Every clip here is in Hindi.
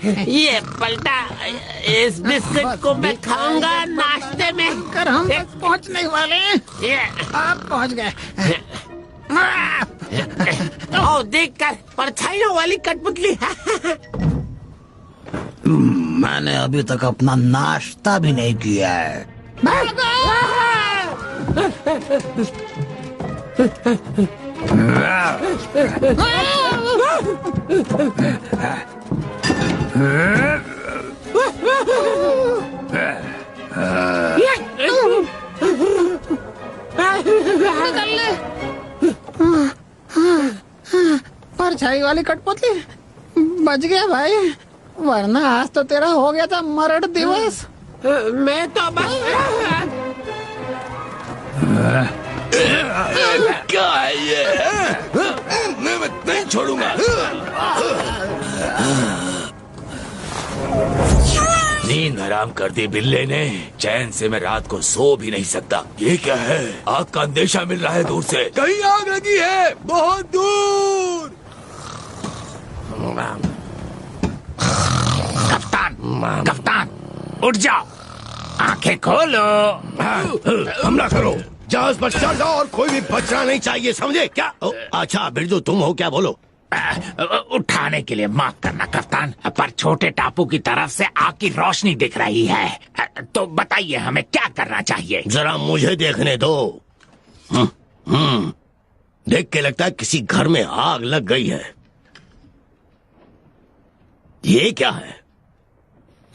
ये पलटा, इस बिस्किट को मैं खाऊंगा नाश्ते में। कर हम पहुंचने वाले हैं। आप पहुंच गए। ओ देखकर परछाइयों वाली कठपुतली। मैंने अभी तक अपना नाश्ता भी नहीं किया है। परछाई वाली कठपुतली बच गया भाई, वरना आज तो तेरा हो गया था मरण दिवस। मैं तो बस क्या है ये? मैं नहीं छोड़ूंगा। नींद हराम कर दी बिल्ले ने। चैन से मैं रात को सो भी नहीं सकता। ये क्या है? आग का अंदेशा मिल रहा है दूर से। कहीं आग लगी है, बहुत दूर। कप्तान, कप्तान, उठ जाओ, आंखें खोलो। हमला करो, जहाज पर चढ़ जाओ और कोई भी बचना नहीं चाहिए, समझे क्या? अच्छा बिरजू, तुम हो क्या? बोलो। उठाने के लिए माफ करना कप्तान, पर छोटे टापू की तरफ से आग की रोशनी दिख रही है। तो बताइए हमें क्या करना चाहिए? जरा मुझे देखने दो। देख के लगता है किसी घर में आग लग गई है। ये क्या है?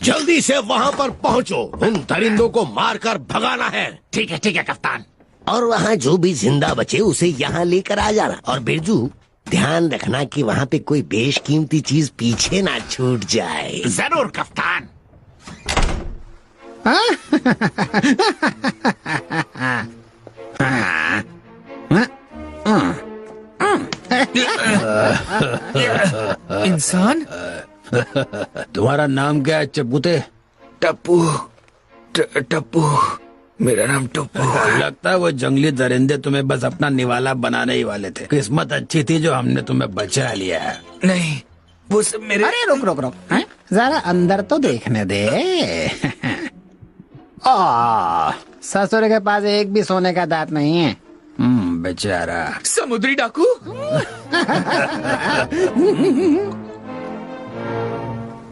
जल्दी से वहां पर पहुंचो, उन दरिंदों को मारकर भगाना है। ठीक है कप्तान। और वहाँ जो भी जिंदा बचे उसे यहाँ लेकर आ जाना। और बिरजू, ध्यान रखना कि वहाँ पे कोई बेशकीमती चीज पीछे ना छूट जाए। जरूर कप्तान। इंसान, तुम्हारा नाम क्या है चबूते? टप्पू। टप्पू, मेरा नाम टप्पू। लगता है वो जंगली दरिंदे तुम्हें बस अपना निवाला बनाने ही वाले थे। किस्मत अच्छी थी जो हमने तुम्हें बचा लिया है। नहीं, वो सब मेरे। अरे रुक रुक रुक, जरा अंदर तो देखने दे। ससुर के पास एक भी सोने का दांत नहीं है। बेचारा। समुद्री डाकू।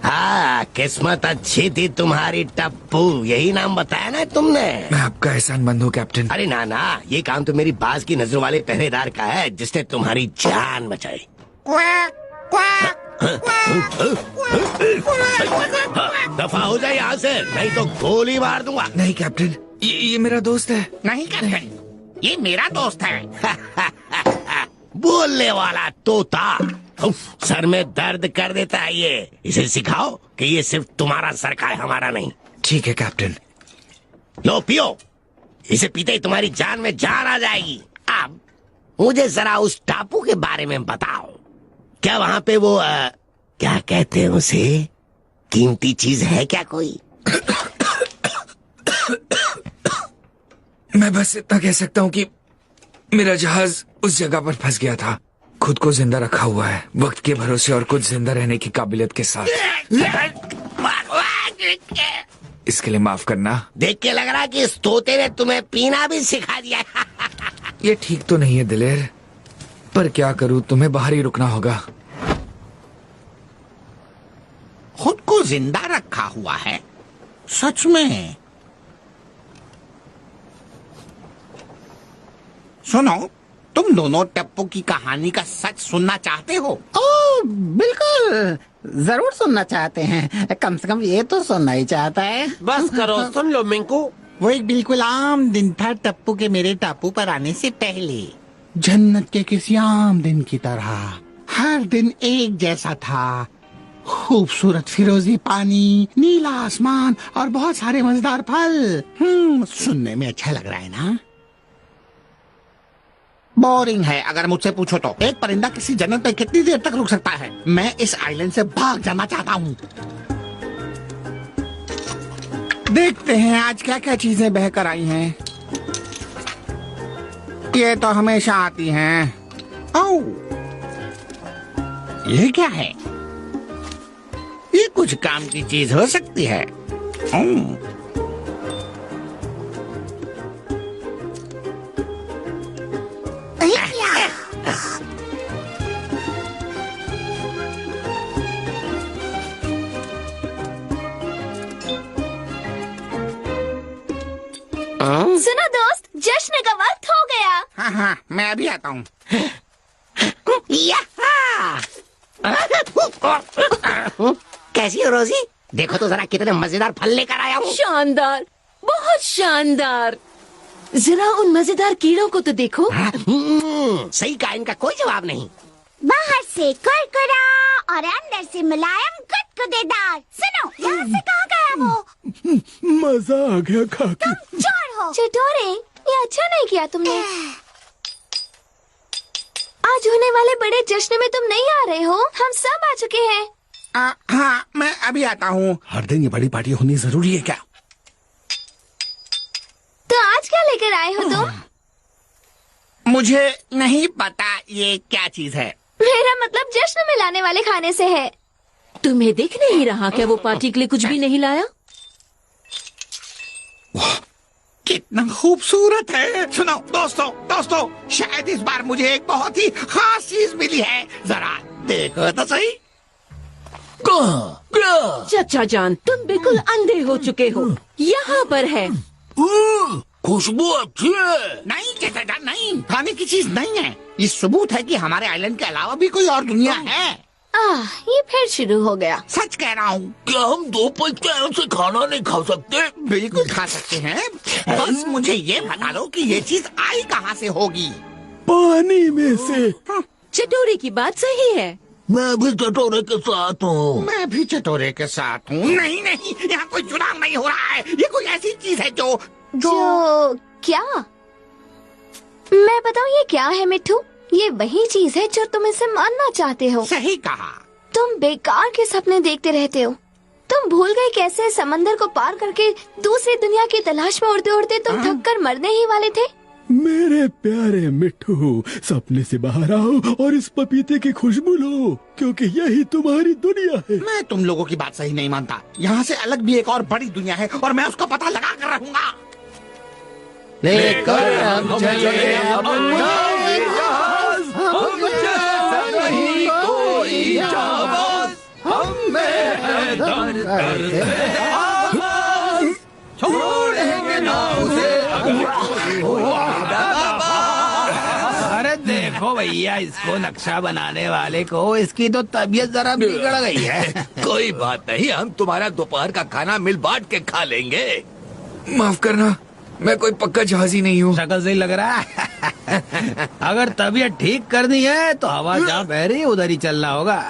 हाँ, किस्मत अच्छी थी तुम्हारी टप्पू, यही नाम बताया ना तुमने? मैं आपका एहसानमंद हूँ कैप्टन। अरे ना ना, ये काम तो मेरी बाज की नजर वाले पहरेदार का है जिसने तुम्हारी जान बचाई। दफा हो जाए यहाँ से, नहीं तो गोली मार दूंगा। नहीं कैप्टन, ये मेरा दोस्त है। नहीं कैप्टन, ये मेरा दोस्त है। बोलने वाला तोता, सर में दर्द कर देता है ये। इसे सिखाओ कि ये सिर्फ तुम्हारा सर का है, हमारा नहीं। ठीक है कैप्टन। लो पियो, इसे पीते ही तुम्हारी जान में जान आ जाएगी। अब मुझे जरा उस टापू के बारे में बताओ। क्या वहाँ पे वो क्या कहते हैं उसे, कीमती चीज है क्या कोई? मैं बस इतना कह सकता हूँ कि मेरा जहाज उस जगह पर फंस गया था। खुद को जिंदा रखा हुआ है, वक्त के भरोसे और कुछ जिंदा रहने की काबिलियत के साथ। इसके लिए माफ करना। देख के लग रहा कि इस तोते ने तुम्हें पीना भी सिखा दिया। ये ठीक तो नहीं है दिलेर, पर क्या करूँ, तुम्हें बाहर ही रुकना होगा। खुद को जिंदा रखा हुआ है? सच में? सुनो, तुम दोनों टप्पू की कहानी का सच सुनना चाहते हो? ओह बिल्कुल, जरूर सुनना चाहते हैं। कम से कम ये तो सुनना ही चाहता है। बस करो, सुन लो मिंकू। वो एक बिल्कुल आम दिन था टप्पू के मेरे टापू पर आने से पहले। जन्नत के किसी आम दिन की तरह हर दिन एक जैसा था। खूबसूरत फिरोजी पानी, नीला आसमान और बहुत सारे मजेदार फल। सुनने में अच्छा लग रहा है ना? बोरिंग है अगर मुझसे पूछो तो। एक परिंदा किसी जन्नत पे कितनी देर तक रुक सकता है? मैं इस आइलैंड से भाग जाना चाहता हूँ। देखते हैं आज क्या क्या चीजें बहकर आई हैं। ये तो हमेशा आती हैं। ओह, ये क्या है? ये कुछ काम की चीज हो सकती है। सुनो दोस्त, जश्न का वक्त हो गया। हाँ हाँ, मैं अभी आता हूँ। कैसी हो रोजी? देखो तो जरा कितने मजेदार फल लेकर आया हूँ। शानदार, बहुत शानदार। जरा उन मजेदार कीड़ों को तो देखो। सही कहा, इनका कोई जवाब नहीं। बाहर से कुरकुरा और अंदर से मुलायम गुदगुदेदार। सुनो, यहाँ से कहाँ गया वो? मजा आ गया खा के। तुम चोर हो। चटोरे, ये अच्छा नहीं किया तुमने। आज होने वाले बड़े जश्न में तुम नहीं आ रहे हो। हम सब आ चुके हैं। हाँ, मैं अभी आता हूँ। हर दिन ये बड़ी पार्टी होनी जरूरी है क्या? तो आज क्या लेकर आए हो तुम? मुझे नहीं पता ये क्या चीज है। मेरा मतलब जश्न में लाने वाले खाने से है। तुम्हें दिख नहीं रहा क्या वो पार्टी के लिए कुछ भी नहीं लाया? कितना खूबसूरत है। सुनो दोस्तों, शायद इस बार मुझे एक बहुत ही खास चीज मिली है। जरा देखो तो सही। चाचा जान, तुम बिल्कुल अंधे हो चुके हो। यहाँ पर है। खुशबू अच्छी है। नहीं चाचा जान, नहीं, खाने की चीज नहीं है। ये सबूत है कि हमारे आइलैंड के अलावा भी कोई और दुनिया है। ये फिर शुरू हो गया। सच कह रहा हूँ। क्या हम दो पैसे से खाना नहीं खा सकते? बिल्कुल खा सकते हैं। बस मुझे ये बता दो कि ये चीज आई कहाँ से होगी। पानी में से। चटोरे की बात सही है। मैं भी चटोरे के साथ हूँ। मैं भी चटोरे के साथ हूँ। नहीं, यहाँ कोई चुनाव नहीं हो रहा है। ये कोई ऐसी चीज है जो क्या? मैं बताऊँ ये क्या है मिट्ठू? ये वही चीज है जो तुम इसे मानना चाहते हो। सही कहा। तुम बेकार के सपने देखते रहते हो। तुम भूल गए कैसे समंदर को पार करके दूसरी दुनिया की तलाश में उड़ते उड़ते तुम थक कर मरने ही वाले थे। मेरे प्यारे मिट्ठू, सपने से बाहर आओ और इस पपीते की खुशबू लो, क्योंकि यही तुम्हारी दुनिया है। मैं तुम लोगों की बात सही नहीं मानता। यहाँ से अलग भी एक और बड़ी दुनिया है और मैं उसका पता लगा कर रहूंगा। लेकर हम चले अरे देखो भैया, इसको नक्शा बनाने वाले को इसकी तो तबीयत जरा बिगड़ गई है। कोई बात नहीं, हम तुम्हारा दोपहर का खाना मिल बांट के खा लेंगे। माफ करना, मैं कोई पक्का जहाजी नहीं हूँ। शक्ल से ही लग रहा है। अगर तबीयत ठीक करनी है तो हवा जहाँ बह रही है उधर ही चलना होगा।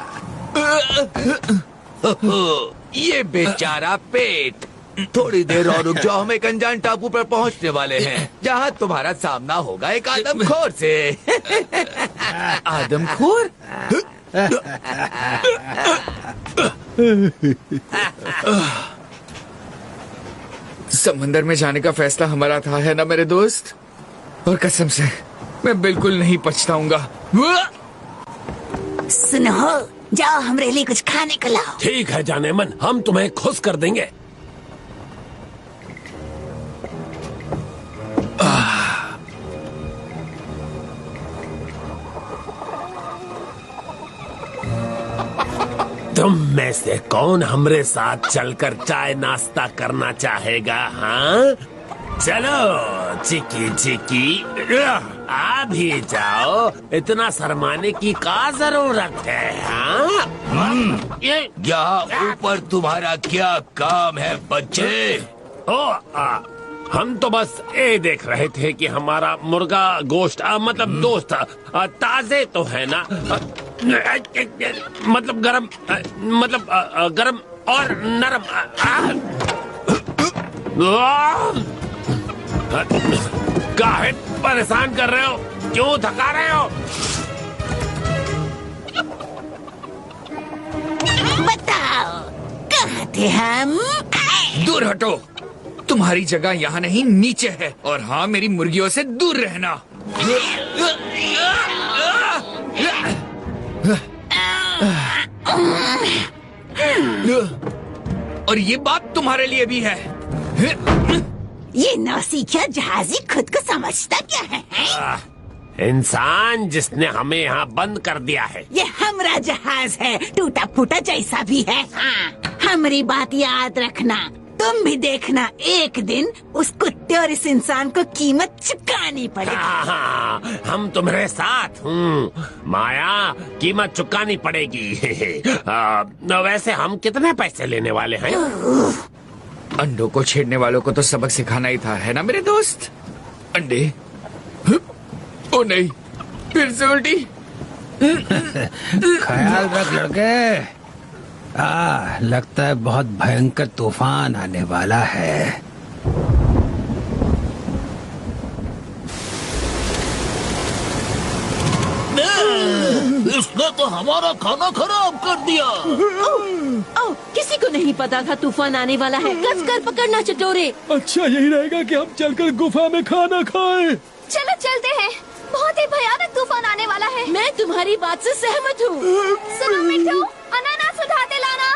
ये बेचारा पेट। थोड़ी देर और रुक जाओ, हम एक अनजान टापू पर पहुंचने वाले हैं, जहाँ तुम्हारा सामना होगा एक आदमखोर से। आदमखोर? समंदर में जाने का फैसला हमारा था, है ना मेरे दोस्त? और कसम से मैं बिल्कुल नहीं पछताऊंगा। सुनो, जाओ हमारे लिए कुछ खाने को लाओ। ठीक है जानेमन, हम तुम्हें खुश कर देंगे। तुम में से कौन हमरे साथ चलकर चाय नाश्ता करना चाहेगा? हाँ, चलो चिकी चिकी, आ भी जाओ। इतना शर्माने की क्या जरूरत है? हाँ, यहाँ ऊपर तुम्हारा क्या काम है बच्चे? हम तो बस ये देख रहे थे कि हमारा मुर्गा गोश्त मतलब दोस्त ताजे तो है ना, मतलब गरम, मतलब गरम और नरम। काहे परेशान कर रहे हो? क्यों थका रहे हो? बताओ, कहाँ थे हम? दूर हटो, तुम्हारी जगह यहाँ नहीं नीचे है। और हाँ, मेरी मुर्गियों से दूर रहना। और ये बात तुम्हारे लिए भी है। ये नौसिखिया जहाजी खुद को समझता क्या है? इंसान जिसने हमें यहाँ बंद कर दिया है। ये हमारा जहाज है, टूटा फूटा जैसा भी है। हाँ, हमारी बात याद रखना। तुम भी देखना, एक दिन उस कुत्ते और इस इंसान को कीमत चुकानी पड़ेगी। हाँ, हम तुम्हारे साथ हूँ माया, कीमत चुकानी पड़ेगी। वैसे हम कितने पैसे लेने वाले हैं? अंडों को छेड़ने वालों को तो सबक सिखाना ही था, है ना मेरे दोस्त? अंडे? ओ नहीं, फिर से उल्टी। ख्याल रख लड़के, लगता है बहुत भयंकर तूफान आने वाला है। इसने तो हमारा खाना खराब कर दिया। किसी को नहीं पता था तूफान आने वाला है। कसकर पकड़ना चटोरे। अच्छा यही रहेगा कि हम चलकर गुफा में खाना खाएं। चलो चलते हैं, बहुत ही भयानक तूफान आने वाला है। मैं तुम्हारी बात से सहमत हूँ। सुनो मिट्टू, अनानास उठाते लाना।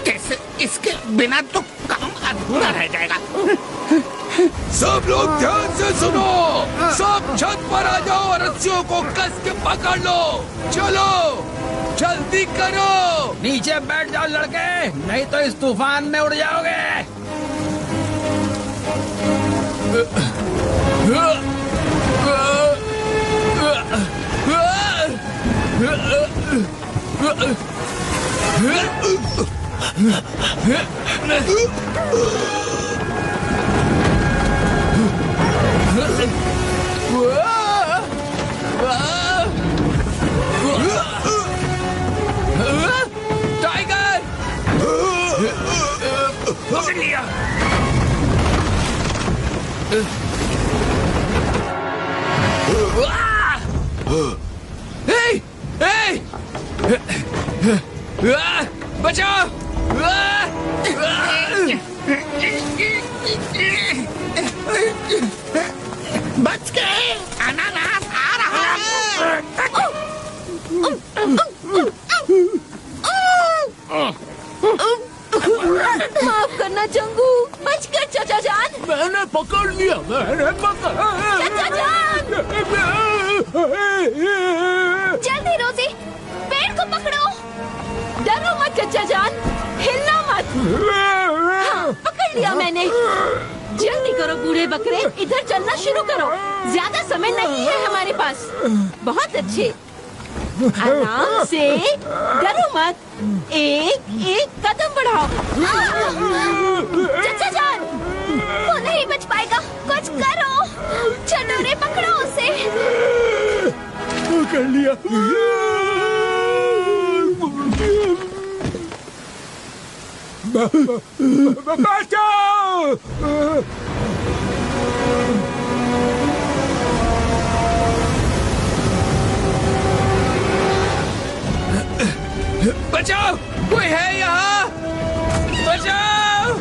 कैसे? इसके बिना तो काम अधूरा रह जाएगा। सब लोग ध्यान से सुनो, सब छत पर आ जाओ और रस्सियों को कस के पकड़ लो। चलो जल्दी करो। नीचे बैठ जाओ लड़के, नहीं तो इस तूफान में उड़ जाओगे। टाइगर! पकड़ लिया। हे! हे! बचाओ! बच गए, अनानास आ रहा है। माफ करना चंगू, बचकर चाचा जान। मैंने पकड़ लिया, मैंने पकड़। चाचा जान, जल्दी रोजी, पेड़ को पकड़ो। डरो मत चाचा जान, हिलना मत। हाँ, पकड़ लिया मैंने। जल्दी करो बूढ़े बकरे, इधर चलना शुरू करो। ज्यादा समय नहीं है हमारे पास। बहुत अच्छे, आराम से, डरो मत। एक एक कदम बढ़ाओ। चाचा जान, वो नहीं बच पाएगा, कुछ करो। चटोरे पकड़ो उसे। पकड़ लिया। बचाओ! बचाओ! कोई है यहाँ? बचाओ!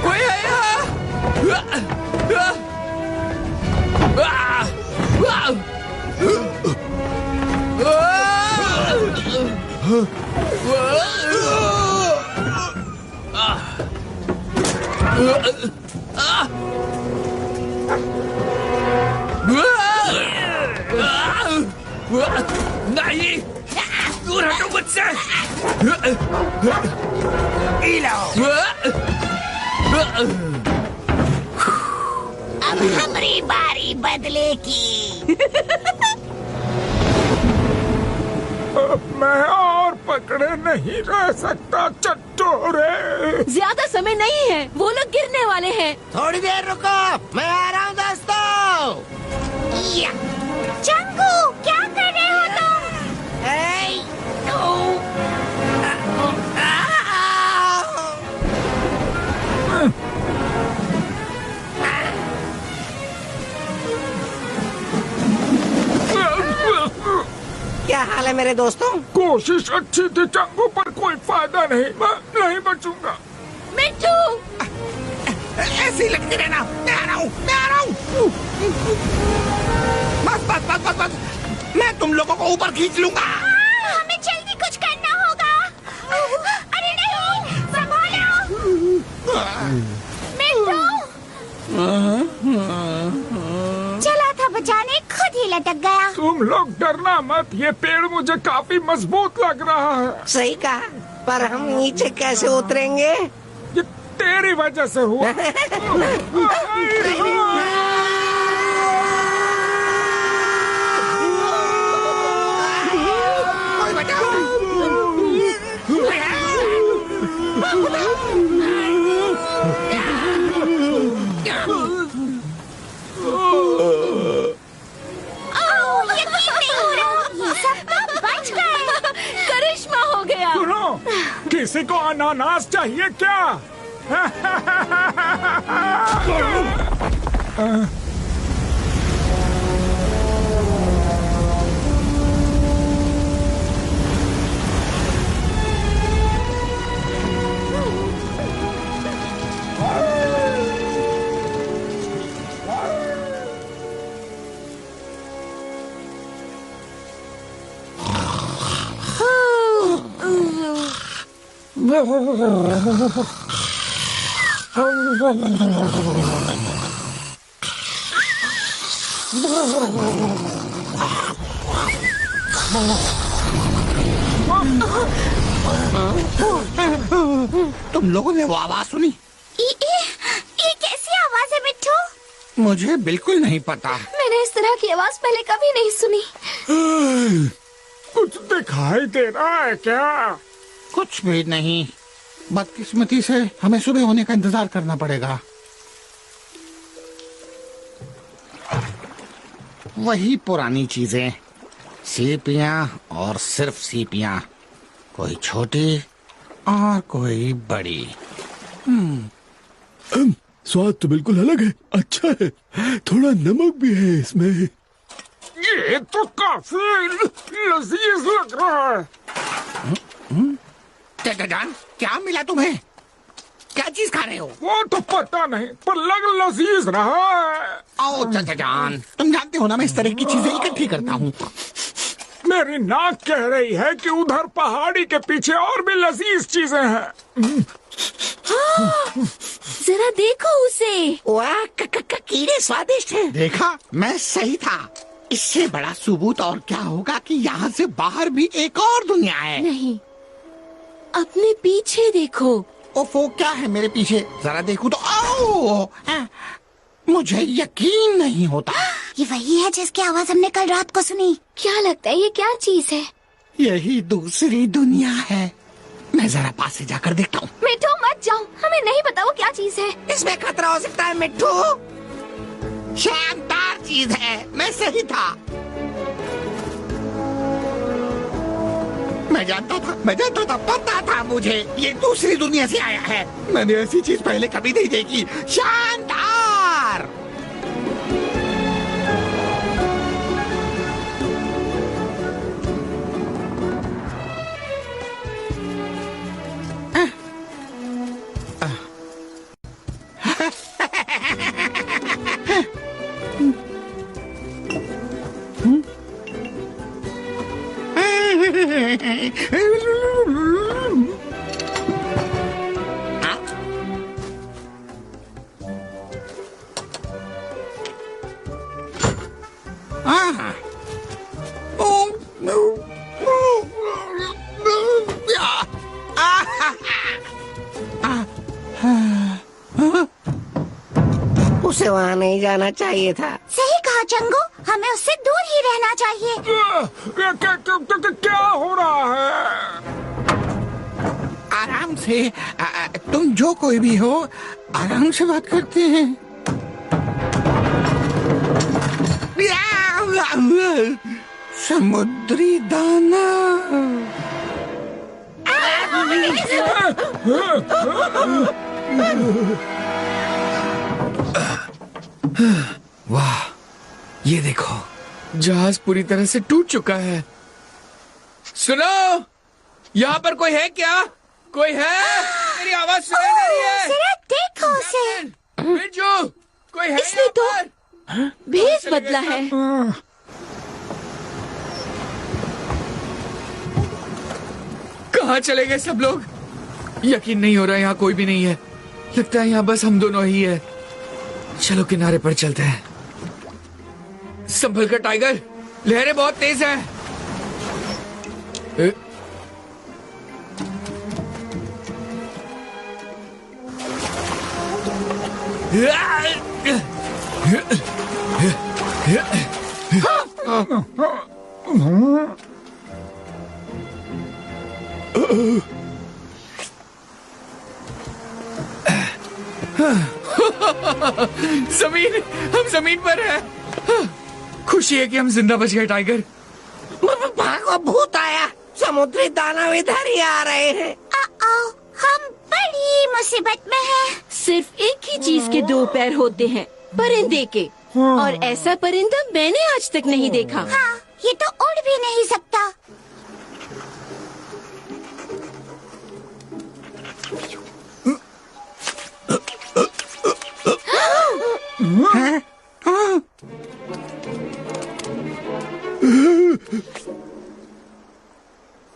कोई है यहाँ? नहीं, दूर हटो मुझसे। अब हमारी बारी बदले की। मैं और पकड़े नहीं रह सकता चट्टोरे। ज्यादा समय नहीं है, वो लोग गिरने वाले हैं। थोड़ी देर रुको, मैं आ रहा हूँ दोस्तों। चंगू, क्या कर रहे हो तुम? क्या हाल है मेरे दोस्तों? कोशिश अच्छी थी चंगू, पर कोई फायदा नहीं। मैं नहीं बचूंगा। मिट्टू, ऐसे ही लगते रहना। मैं आ रहा हूँ, मैं आ रहा हूँ। बस बस बस बस बस। मैं तुम लोगों को ऊपर खींच लूंगा। हमें जल्दी कुछ करना होगा। अरे नहीं, संभालो। मिट्टू चला था बचाने, खुद ही लटक गया। तुम लोग डरना मत, ये पेड़ मुझे काफी मजबूत लग रहा है। सही कहा, पर हम नीचे कैसे उतरेंगे? ये तेरी वजह से हुआ। करिश्मा हो गया। सुनो, किसी को अनानास चाहिए क्या? तुम लोगों ने वो आवाज सुनी? ये कैसी आवाज है मिट्टू? मुझे बिल्कुल नहीं पता। मैंने इस तरह की आवाज पहले कभी नहीं सुनी। कुछ दिखाई दे रहा है क्या? कुछ भी नहीं, बदकिस्मती से हमें सुबह होने का इंतजार करना पड़ेगा। वही पुरानी चीजें, सीपियां और सिर्फ सीपियां, कोई छोटी और कोई बड़ी। स्वाद तो बिल्कुल अलग है, अच्छा है, थोड़ा नमक भी है इसमें। ये तो काफी लजीज लग रहा है। चाचा जान, क्या मिला तुम्हें? क्या चीज खा रहे हो? वो तो पता नहीं, पर लग लजीज रहा है। आओ चाचा जान, तुम जानते हो ना मैं इस तरह की चीजें इकट्ठी करता हूँ। मेरी नाक कह रही है कि उधर पहाड़ी के पीछे और भी लजीज चीजें हैं। जरा देखो उसे। वाह, कीड़े स्वादिष्ट हैं। देखा, मैं सही था। इससे बड़ा सबूत और क्या होगा कि यहाँ से बाहर भी एक और दुनिया है। नहीं, अपने पीछे देखो। ओफो, क्या है मेरे पीछे? जरा देखूं तो आओ, मुझे यकीन नहीं होता। ये वही है जिसकी आवाज हमने कल रात को सुनी। क्या लगता है ये क्या चीज है? यही दूसरी दुनिया है। मैं जरा पास से जाकर देखता हूँ। मिट्टू मत जाओ, हमें नहीं पता वो क्या चीज है। इसमें खतरा हो सकता है मिट्टू। शानदार चीज है, मैं सही था। मैं जानता था, पता था मुझे ये दूसरी दुनिया से आया है। मैंने ऐसी चीज पहले कभी नहीं देखी। शानदार। उसे वहाँ नहीं जाना चाहिए था। सही कहा चंगू, हमें उससे दूर ही रहना चाहिए। क्या हो रहा है? आराम से, तुम जो कोई भी हो, आराम से बात करते हैं। समुद्री दाना। वाह, ये देखो, जहाज पूरी तरह से टूट चुका है। सुनो, यहाँ पर कोई है क्या? कोई है? मेरी आवाज सुनाई दे रही है? जरा देखो उसे। बिरजू, कोई है इसने यहाँ तो पर? भेष बदला है। कहाँ चले गए सब लोग? यकीन नहीं हो रहा यहाँ कोई भी नहीं है। लगता है यहाँ बस हम दोनों ही है। चलो किनारे पर चलते हैं। संभल कर टाइगर, लहरें बहुत तेज हैं। जमीन, हम जमीन पर हैं। खुशी है कि हम जिंदा बच गए टाइगर। भागो, भूत आया। समुद्री दानव इधर ही आ रहे हैं। हम बड़ी मुसीबत में हैं। सिर्फ एक ही चीज के दो पैर होते हैं, परिंदे के। और ऐसा परिंदा मैंने आज तक नहीं देखा। हाँ, ये तो उड़ भी नहीं सकता।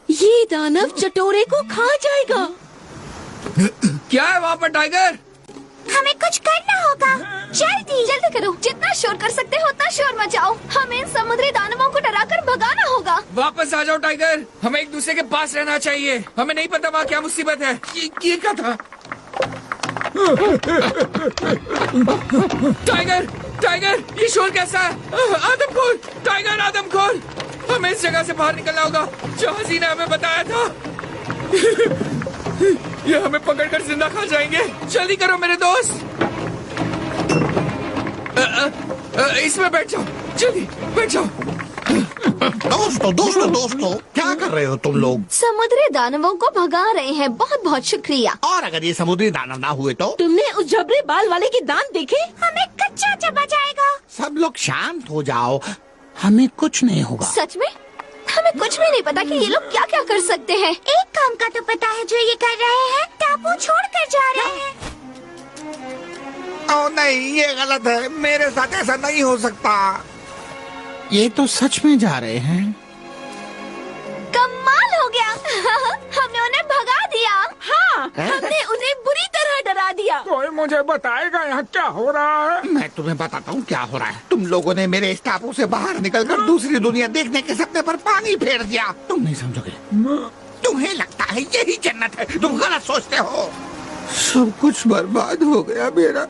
ये दानव चटोरे को खा जाएगा। क्या है वहाँ पर टाइगर? हमें कुछ करना होगा। जल्दी करो। जितना शोर कर सकते हो उतना शोर मचाओ। हमें इन समुद्री दानवों को डराकर भगाना होगा। वापस आ जाओ टाइगर, हमें एक दूसरे के पास रहना चाहिए। हमें नहीं पता वहाँ क्या मुसीबत है। ये क्या था? टाइगर, टाइगर, ये शोर कैसा है? आदमखोर, टाइगर आदमखोर, हमें इस जगह से बाहर निकलना होगा जहाँ जी ने हमें बताया था। ये हमें पकड़कर जिंदा खा जाएंगे। जल्दी करो मेरे दोस्त। इसमें बैठ जाओ, जल्दी बैठ जाओ। दोस्तों, क्या कर रहे हो तुम लोग? समुद्री दानवों को भगा रहे हैं। बहुत बहुत शुक्रिया। और अगर ये समुद्री दानव ना हुए तो? तुमने उस जबरे बाल वाले के दांत देखे? हमें कच्चा चबा जाएगा। सब लोग शांत हो जाओ, हमें कुछ नहीं होगा। सच में? हमें कुछ भी नहीं पता कि ये लोग क्या क्या कर सकते हैं। एक काम का तो पता है जो ये कर रहे हैं, टापू छोड़कर जा रहे हैं। ओ नहीं, ये गलत है। मेरे साथ ऐसा नहीं हो सकता। ये तो सच में जा रहे हैं। कमाल हो गया। हमने उन्हें भगा दिया। हाँ, हमने उन्हें बुरी तरह डरा दिया। कोई मुझे बताएगा यहाँ क्या हो रहा है? मैं तुम्हें बताता हूँ क्या हो रहा है। तुम लोगों ने मेरे इस टापू से बाहर निकलकर दूसरी दुनिया देखने के सपने पर पानी फेर दिया। तुम नहीं समझोगे। तुम्हें लगता है यही जन्नत है। तुम गलत सोचते हो। सब कुछ बर्बाद हो गया मेरा।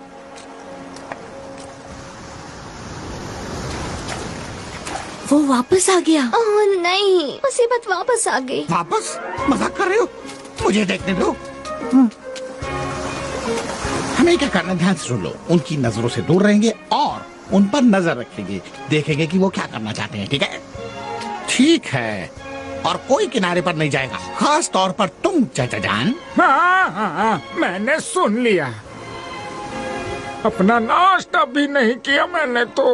वो वापस आ गया। ओह नहीं, मुसीबत वापस आ गई। वापस? मजाक कर रहे हो? मुझे देखने दो। हमें क्या करना, ध्यान से सुन लो। उनकी नजरों से दूर रहेंगे और उन पर नजर रखेंगे। देखेंगे कि वो क्या करना चाहते हैं। ठीक है? ठीक है। और कोई किनारे पर नहीं जाएगा, खास तौर पर तुम चाचा जान। हाँ, मैंने सुन लिया। अपना नाश्ता भी नहीं किया मैंने तो।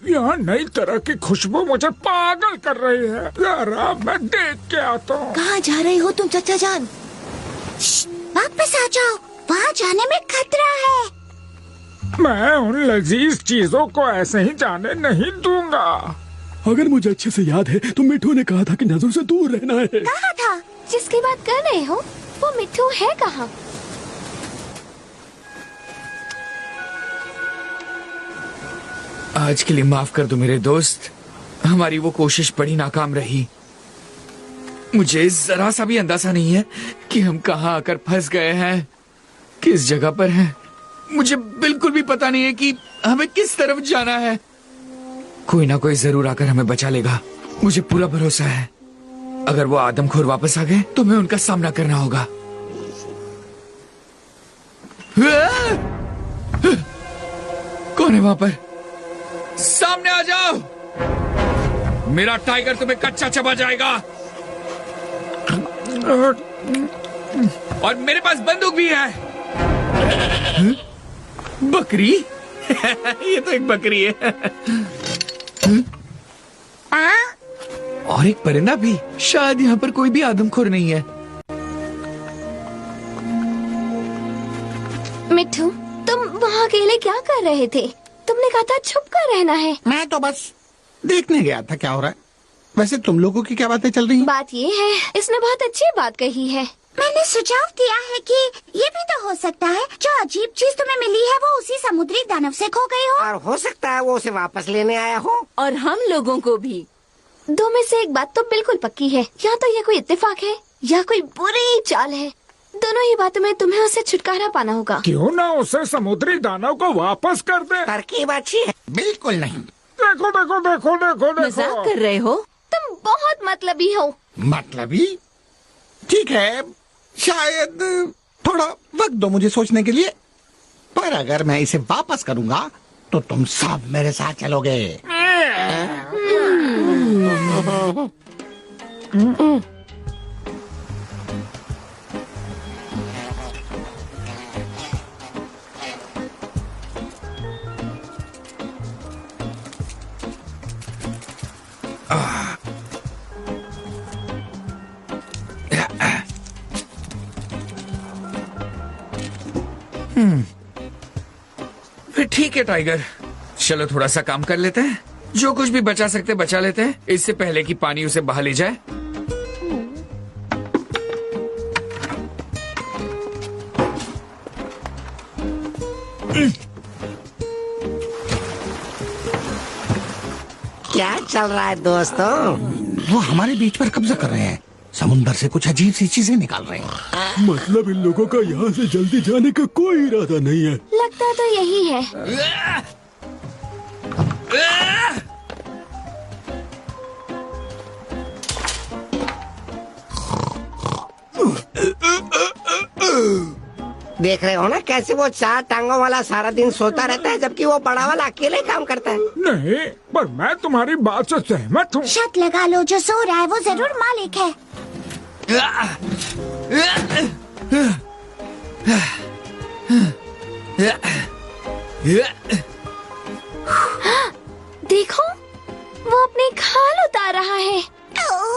यहाँ नई तरह की खुशबू मुझे पागल कर रही है। जरा मैं देख के आता हूँ। कहाँ जा रहे हो तुम चचा जान? वापस आ जाओ, वहाँ जाने में खतरा है। मैं उन लजीज चीजों को ऐसे ही जाने नहीं दूंगा। अगर मुझे अच्छे से याद है तो मिठू ने कहा था कि नजरों से दूर रहना है। कहा था? जिसकी बात कर रहे हो वो मिठू है कहाँ? आज के लिए माफ कर दो मेरे दोस्त। हमारी वो कोशिश बड़ी नाकाम रही। मुझे जरा सा भी अंदाजा नहीं है कि हम कहाँ आकर फंस गए हैं, किस जगह पर हैं। मुझे बिल्कुल भी पता नहीं है कि हमें किस तरफ जाना है। कोई ना कोई जरूर आकर हमें बचा लेगा, मुझे पूरा भरोसा है। अगर वो आदमखोर वापस आ गए तो हमें उनका सामना करना होगा। कौन है वहां पर? सामने आ जाओ। मेरा टाइगर तुम्हें कच्चा चबा जाएगा। और मेरे पास बंदूक भी है। बकरी? ये तो एक बकरी है। और एक परिंदा भी। शायद यहाँ पर कोई भी आदमखोर नहीं है। मिट्ठू, तुम वहाँ अकेले क्या कर रहे थे? तुमने कहा था छुप कर रहना है। मैं तो बस देखने गया था क्या हो रहा है। वैसे तुम लोगों की क्या बातें चल रही हैं? बात ये है, इसने बहुत अच्छी बात कही है। मैंने सुझाव दिया है कि ये भी तो हो सकता है जो अजीब चीज तुम्हें मिली है वो उसी समुद्री दानव से खो गई हो। और हो सकता है वो उसे वापस लेने आया हो। और हम लोगों को भी। दो में से एक बात तो बिल्कुल पक्की है, या तो ये कोई इत्तेफाक है या कोई बुरी चाल है। दोनों ही बातों में तुम्हें उसे छुटकारा पाना होगा। क्यों ना उसे समुद्री दानव को वापस कर दे। तरकीब अच्छी है। बिल्कुल नहीं। देखो देखो देखो देखो मजाक देखो। कर रहे हो? तुम बहुत मतलबी हो। मतलबी? ठीक है, शायद थोड़ा वक्त दो मुझे सोचने के लिए। पर अगर मैं इसे वापस करूंगा तो तुम सब मेरे साथ चलोगे। फिर ठीक है टाइगर, चलो थोड़ा सा काम कर लेते हैं। जो कुछ भी बचा सकते बचा लेते हैं, इससे पहले कि पानी उसे बहा ले जाए। क्या चल रहा है दोस्तों? वो हमारे बीच पर कब्जा कर रहे हैं। समुंदर से कुछ अजीब सी चीजें निकाल रहे हैं। मतलब इन लोगों का यहाँ से जल्दी जाने का कोई इरादा नहीं है। लगता तो यही है। देख रहे हो ना कैसे वो 4 टांगों वाला सारा दिन सोता रहता है, जबकि वो बड़ा वाला अकेले काम करता है। नहीं, पर मैं तुम्हारी बात से सहमत हूँ। शर्त लगा लो, जो सो रहा है वो जरूर मालिक है। देखो, वो अपने खाल उतार रहा है।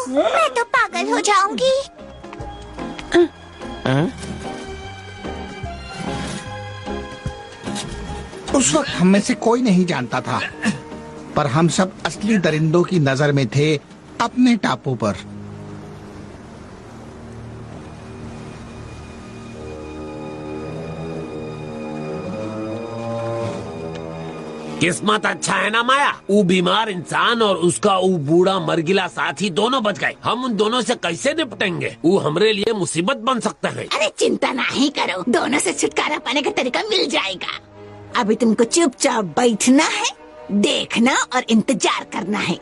मैं तो पागल हो जाऊंगी। उस वक्त हम में से कोई नहीं जानता था, पर हम सब असली दरिंदों की नजर में थे अपने टापू पर। किस्मत अच्छा है ना माया, वो बीमार इंसान और उसका वो बूढ़ा मरगिला साथी दोनों बच गए। हम उन दोनों से कैसे निपटेंगे? वो हमरे लिए मुसीबत बन सकते हैं। अरे चिंता नहीं करो, दोनों से छुटकारा पाने का तरीका मिल जाएगा। अभी तुमको चुपचाप बैठना है, देखना और इंतजार करना है।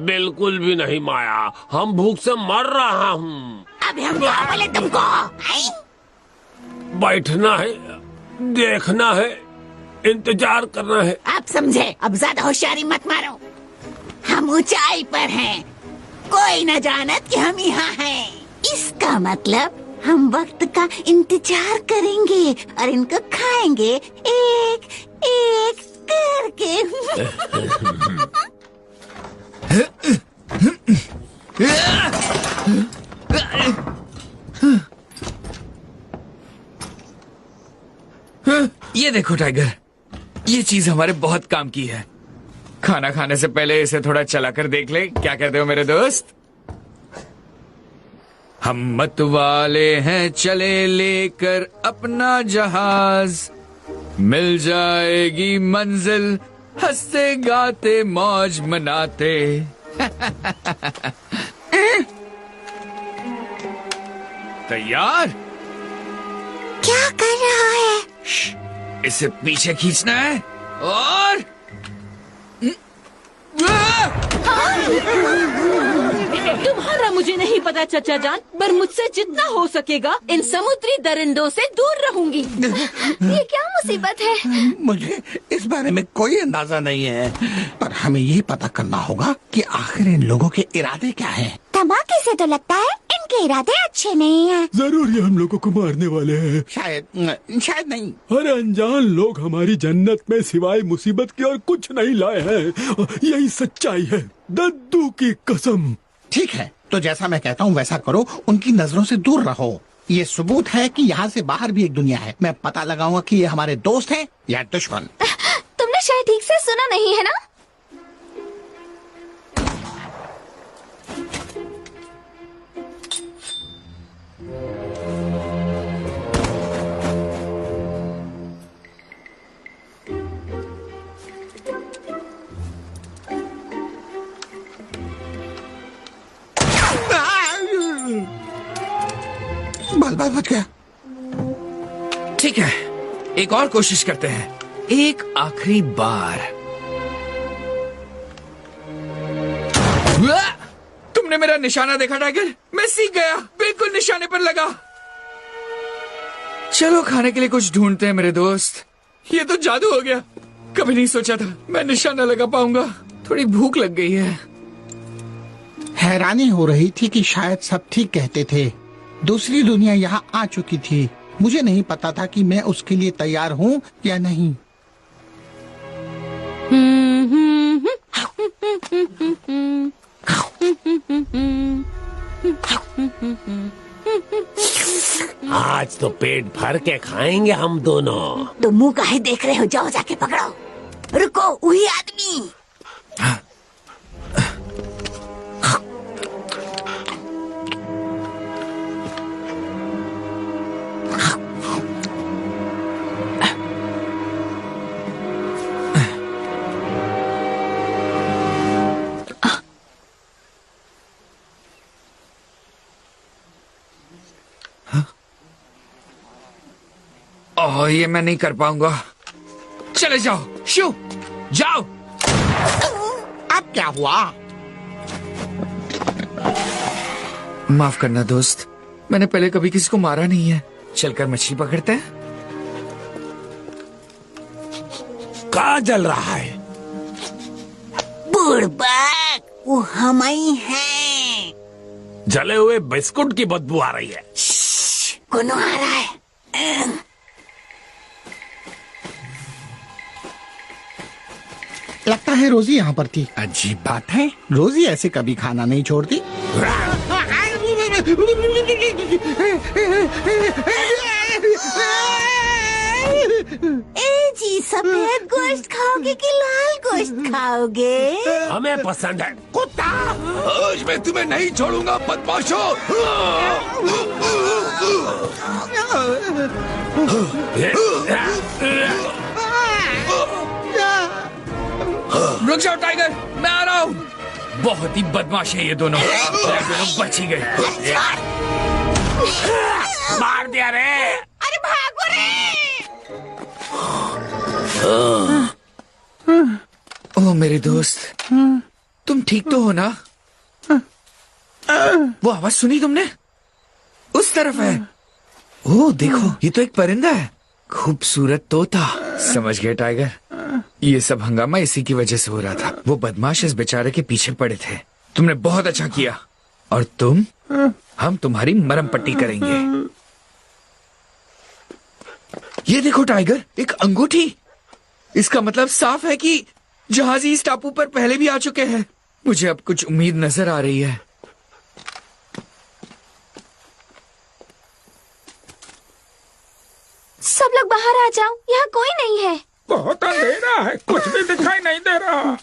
बिल्कुल भी नहीं माया, हम भूख से मर रहा हूँ। अभी हम क्या बोले तुमको? बैठना है, देखना है, इंतजार करना है। आप समझे? अब ज्यादा होशियारी मत मारो। हम ऊंचाई पर हैं, कोई न जानत कि हम यहाँ हैं। इसका मतलब हम वक्त का इंतजार करेंगे और इनको खाएंगे एक एक करके। ये देखो टाइगर, ये चीज हमारे बहुत काम की है। खाना खाने से पहले इसे थोड़ा चला कर देख ले। क्या कहते हो मेरे दोस्त? हम मत वाले हैं, चले लेकर अपना जहाज, मिल जाएगी मंजिल, हंसते गाते मौज मनाते। तैयार? क्या कर रहा है? इसे पीछे खींचना है और तुम्हारा मुझे नहीं पता चचा जान, पर मुझसे जितना हो सकेगा इन समुद्री दरिंदों से दूर रहूंगी। ये क्या मुसीबत है? मुझे इस बारे में कोई अंदाजा नहीं है, पर हमें ये पता करना होगा कि आखिर इन लोगों के इरादे क्या हैं। धमाके से तो लगता है इन इनके इरादे अच्छे नहीं हैं। जरूर ये हम लोगों को मारने वाले हैं। शायद नहीं। अरे अनजान लोग हमारी जन्नत में सिवाय मुसीबत के और कुछ नहीं लाए हैं। यही सच्चाई है, दद्दू की कसम। ठीक है, तो जैसा मैं कहता हूँ वैसा करो, उनकी नजरों से दूर रहो। ये सबूत है कि यहाँ से बाहर भी एक दुनिया है। मैं पता लगाऊंगा कि ये हमारे दोस्त हैं या दुश्मन। तुमने शायद ठीक से सुना नहीं है ना? बाल बच गया। ठीक है, एक और कोशिश करते हैं, एक आखिरी बार। तुमने मेरा निशाना देखा टाइगर? मैं सीख गया, बिल्कुल निशाने पर लगा। चलो खाने के लिए कुछ ढूंढते हैं मेरे दोस्त। ये तो जादू हो गया, कभी नहीं सोचा था मैं निशाना लगा पाऊंगा। थोड़ी भूख लग गई है। हैरानी हो रही थी कि शायद सब ठीक कहते थे। दूसरी दुनिया यहाँ आ चुकी थी। मुझे नहीं पता था कि मैं उसके लिए तैयार हूँ या नहीं। आज तो पेट भर के खाएंगे हम दोनों। तो मुंह काहे देख रहे हो? जाओ जाके पकड़ो। रुको, वही आदमी। ओह, ये मैं नहीं कर पाऊंगा। चले जाओ शू, जाओ। अब क्या हुआ? माफ करना दोस्त, मैंने पहले कभी किसी को मारा नहीं है। चलकर मछली पकड़ते हैं। कहाँ जल रहा है? बुड़बक, वो हम ही हैं। जले हुए बिस्कुट की बदबू आ रही है। कौन आ रहा है? लगता है रोजी यहाँ पर थी। अजीब बात है, रोजी ऐसे कभी खाना नहीं छोड़ती। ए जी, सफेद गोश्त खाओगे कि लाल गोश्त खाओगे? हमें पसंद है कुत्ता। आज मैं तुम्हें नहीं छोड़ूंगा बदमाशों। रुक जाओ टाइगर, मैं आ रहा हूँ। बहुत ही बदमाश है ये दोनों बच ही गए। मार दिया रे। अरे भागो रे। ओह मेरे दोस्त, तुम ठीक तो हो ना? वो आवाज सुनी तुमने? उस तरफ है। ओह देखो, ये तो एक परिंदा है, खूबसूरत तोता। समझ गए टाइगर, ये सब हंगामा इसी की वजह से हो रहा था। वो बदमाश इस बेचारे के पीछे पड़े थे। तुमने बहुत अच्छा किया। और तुम, हम तुम्हारी मरहम पट्टी करेंगे। ये देखो टाइगर, एक अंगूठी। इसका मतलब साफ है कि जहाजी इस टापू पर पहले भी आ चुके हैं। मुझे अब कुछ उम्मीद नजर आ रही है। सब लोग बाहर आ जाओ, यहाँ कोई नहीं है। बहुत अंधेरा है, कुछ भी दिखाई नहीं दे रहा।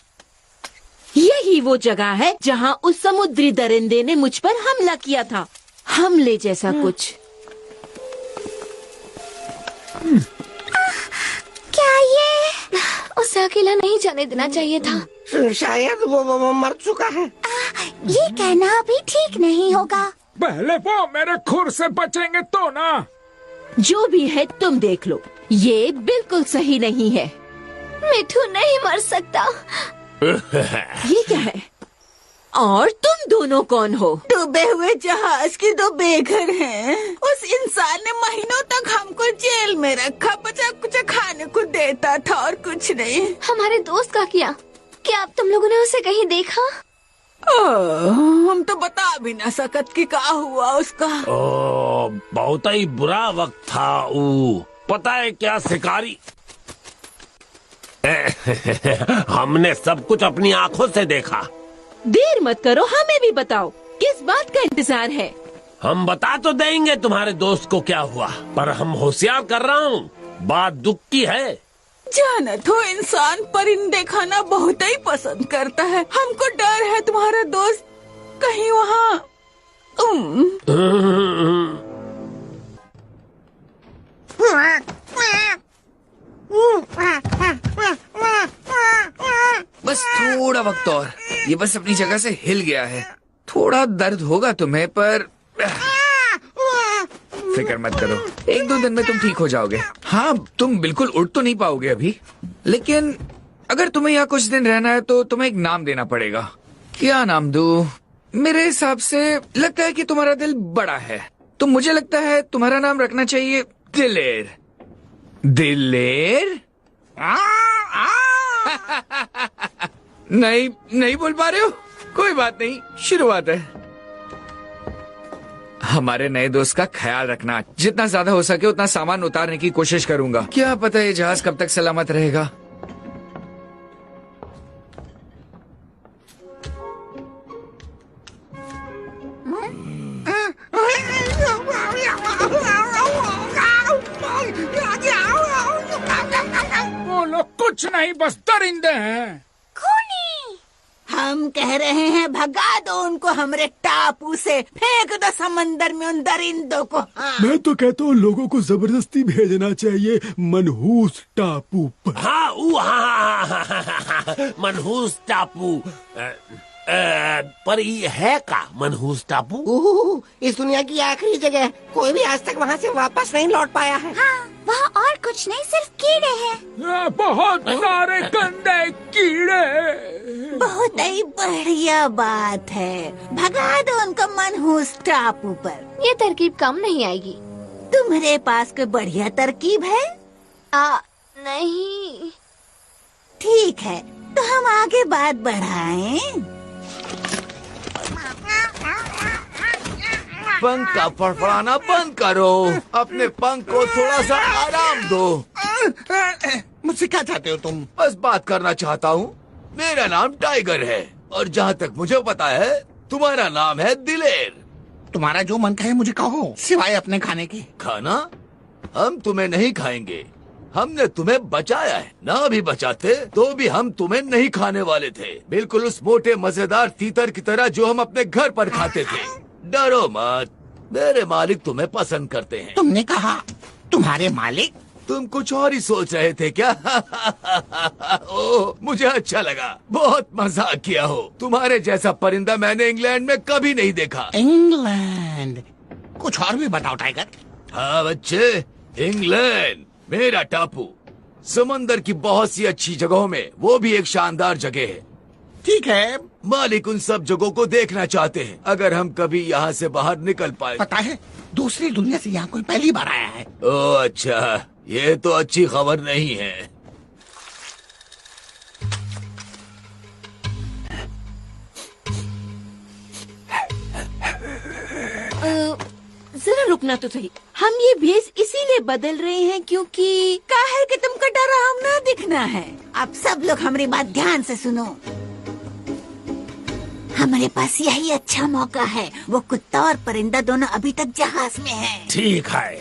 यही वो जगह है जहाँ उस समुद्री दरिंदे ने मुझ पर हमला किया था। हमले जैसा कुछ। क्या ये? उसे अकेला नहीं जाने देना चाहिए था। शायद वो मर चुका है। ये कहना अभी ठीक नहीं होगा। पहले वो मेरे खुर से बचेंगे तो ना। जो भी है तुम देख लो, ये बिल्कुल सही नहीं है। मिठू नहीं मर सकता। ये क्या है? और तुम दोनों कौन हो? डूबे हुए जहाज के दो बेघर हैं। उस इंसान ने महीनों तक हमको जेल में रखा, बचा कुछ खाने को देता था और कुछ नहीं। हमारे दोस्त का क्या? क्या अब तुम लोगों ने उसे कहीं देखा? हम तो बता भी ना सकत कि का हुआ उसका। ओ, बहुत ही बुरा वक्त था। पता है क्या शिकारी, हमने सब कुछ अपनी आंखों से देखा। देर मत करो, हमें भी बताओ किस बात का इंतजार है। हम बता तो देंगे तुम्हारे दोस्त को क्या हुआ, पर हम होशियार कर रहा हूँ, बात दुख की है। जानत हो, इंसान परिंदे खाना बहुत ही पसंद करता है। हमको डर है तुम्हारा दोस्त कहीं वहाँ बस थोड़ा वक्त और, ये बस अपनी जगह से हिल गया है। थोड़ा दर्द होगा तुम्हें, पर फिक्र मत करो, 1-2 दिन में तुम ठीक हो जाओगे। हाँ, तुम बिल्कुल उठ तो नहीं पाओगे अभी, लेकिन अगर तुम्हें यहाँ कुछ दिन रहना है तो तुम्हें एक नाम देना पड़ेगा। क्या नाम दूं? मेरे हिसाब से लगता है कि तुम्हारा दिल बड़ा है, तो मुझे लगता है तुम्हारा नाम रखना चाहिए दिलेर। दिलेर? नहीं बोल पा रहे हो? कोई बात नहीं, शुरुआत है। हमारे नए दोस्त का ख्याल रखना, जितना ज्यादा हो सके उतना सामान उतारने की कोशिश करूंगा। क्या पता ये जहाज कब तक सलामत रहेगा। वो लोग कुछ नहीं, बस दरिंदे हैं। हम कह रहे हैं भगा दो उनको हमारे टापू से, फेंक दो समंदर में उन दरिंदों को। हाँ। मैं तो कहता हूँ लोगों को जबरदस्ती भेजना चाहिए मनहूस टापू पर। हाँ, मनहूस टापू। पर ये है का मनहूस टापू? इस दुनिया की आखिरी जगह, कोई भी आज तक वहाँ से वापस नहीं लौट पाया है। हाँ, वहाँ और कुछ नहीं, सिर्फ कीड़े हैं। बहुत सारे गंदे कीड़े। बहुत ही बढ़िया बात है, भगा दो उनको मनहूस टापू पर। ये तरकीब काम नहीं आएगी। तुम्हारे पास कोई बढ़िया तरकीब है? नहीं। ठीक है, तो हम आगे बात बढ़ाएं। पंख का फड़फड़ाना बंद करो, अपने पंख को थोड़ा सा आराम दो। मुझसे क्या चाहते हो तुम? बस बात करना चाहता हूँ। मेरा नाम टाइगर है, और जहाँ तक मुझे पता है तुम्हारा नाम है दिलेर। तुम्हारा जो मन कहे मुझे कहो, सिवाय अपने खाने के। खाना? हम तुम्हें नहीं खाएंगे, हमने तुम्हें बचाया है। ना भी बचाते तो भी हम तुम्हें नहीं खाने वाले थे, बिल्कुल उस मोटे मजेदार तीतर की तरह जो हम अपने घर पर खाते थे। डरो मत, मेरे मालिक तुम्हें पसंद करते हैं। तुमने कहा तुम्हारे मालिक? तुम कुछ और ही सोच रहे थे क्या? ओह, मुझे अच्छा लगा, बहुत मजाक किया हो। तुम्हारे जैसा परिंदा मैंने इंग्लैंड में कभी नहीं देखा। इंग्लैंड? कुछ और भी बताओ टाइगर। हाँ बच्चे, इंग्लैंड मेरा टापू, समंदर की बहुत सी अच्छी जगहों में वो भी एक शानदार जगह है। ठीक है, मालिक उन सब जगहों को देखना चाहते हैं, अगर हम कभी यहाँ से बाहर निकल पाए। पता है, दूसरी दुनिया से यहाँ कोई पहली बार आया है। ओह अच्छा, ये तो अच्छी खबर नहीं है। जरा रुकना तो सही, हम ये भेष इसीलिए बदल रहे हैं क्योंकि काहे कि तुमको डराव ना दिखना है। अब सब लोग हमारी बात ध्यान से सुनो। हमारे पास यही अच्छा मौका है। वो कुत्ता और परिंदा दोनों अभी तक जहाज में हैं। ठीक है,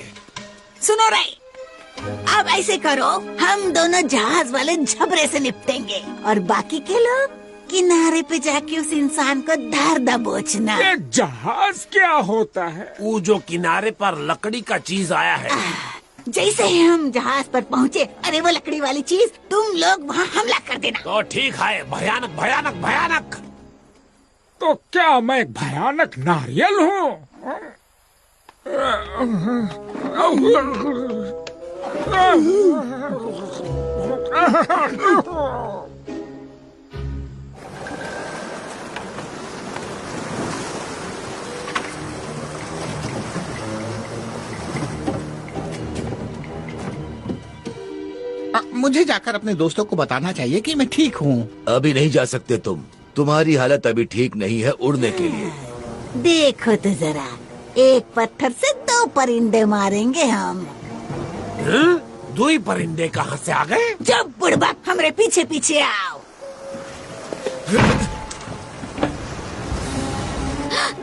सुनो रे, अब ऐसे करो, हम दोनों जहाज वाले झबरे से निपटेंगे और बाकी के लोग किनारे पे जाके उस इंसान को धार दबोचना। ये जहाज क्या होता है? वो जो किनारे पर लकड़ी का चीज आया है। जैसे ही हम जहाज पर पहुँचे, अरे वो लकड़ी वाली चीज, तुम लोग वहाँ हमला कर देना। तो ठीक है, भयानक भयानक भयानक। तो क्या मैं एक भयानक नारियल हूँ? मुझे जाकर अपने दोस्तों को बताना चाहिए कि मैं ठीक हूँ। अभी नहीं जा सकते तुम, तुम्हारी हालत अभी ठीक नहीं है उड़ने के लिए। देखो तो जरा, एक पत्थर से 2 परिंदे मारेंगे हम। दो ही परिंदे कहाँ से आ गए? जब बुड़बक, हमरे पीछे पीछे आओ।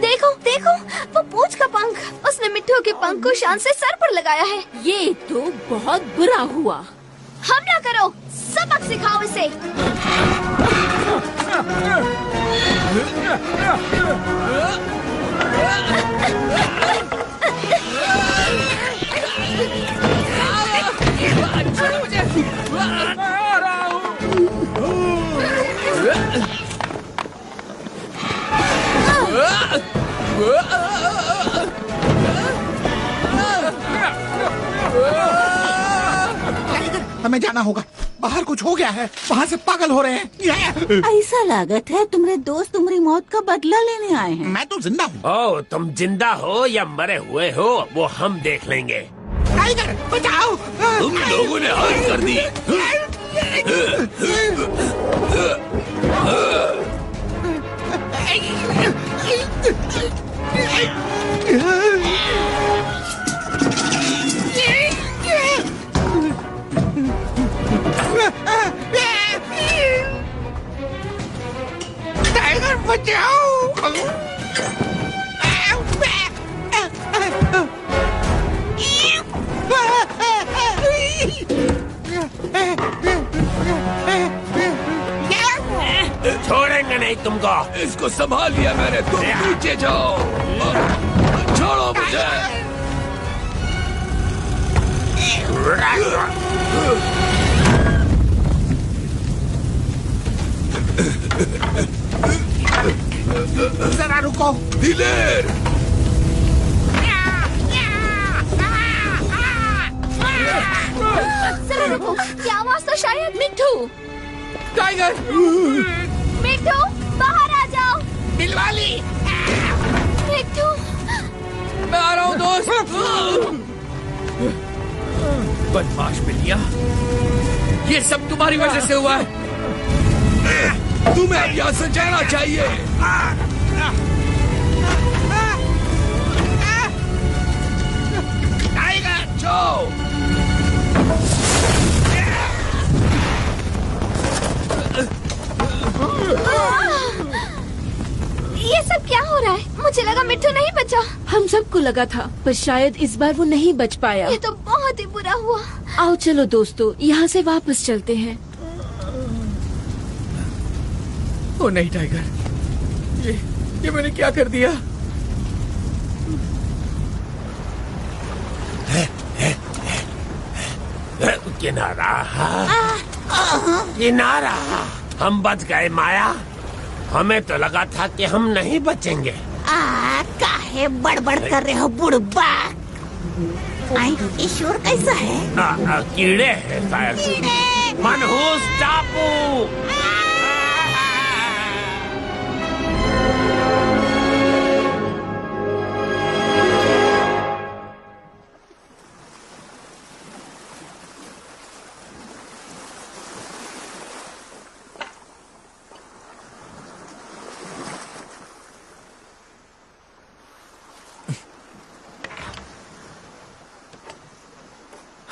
देखो देखो, वो पूंछ का पंख, उसने मिट्टू के पंख को शान से सर पर लगाया है। ये तो बहुत बुरा हुआ। हमला करो, सबक सिखाओ इसे। हमें जाना होगा, बाहर कुछ हो गया है, वहाँ से पागल हो रहे हैं। ऐसा लागत है तुम्हारे दोस्त तुम्हारी मौत का बदला लेने आए हैं। मैं तो जिंदा हूँ। ओ, तुम जिंदा हो या मरे हुए हो वो हम देख लेंगे। टाइगर बचाओ! तुम लोगों ने हद कर दी। टाइगर बचाओ! छोड़ेंगे नहीं तुमको। इसको संभाल लिया मैंने, तुम नीचे जाओ। छोड़ो मुझे। जरा रुको। दिलेर, जरा रुको, क्या आवाज था? शायद मिट्टू। टाइगर! मिट्टू, बाहर आ जाओ। दिलवाली! मिट्टू, मैं आ रहा हूँ दोस्त। बदमाश बिल्लियाँ, ये सब तुम्हारी वजह से हुआ है। तुम्हें अब यहाँ से जाना चाहिए। टाइगर जाओ। ये सब क्या हो रहा है? मुझे लगा मिट्टू नहीं बचा। हम सबको लगा था, पर शायद इस बार वो नहीं बच पाया। ये तो बहुत ही बुरा हुआ। आओ चलो दोस्तों, यहाँ से वापस चलते हैं। ओ नहीं टाइगर, ये मैंने क्या कर दिया? किनारा, किनारा, हम बच गए माया। हमें तो लगा था कि हम नहीं बचेंगे। काहे बड़बड़ कर रहे हो बुड़बक? ईश्वर कैसा है? कीड़े हैं शायद। मनहूस टापू।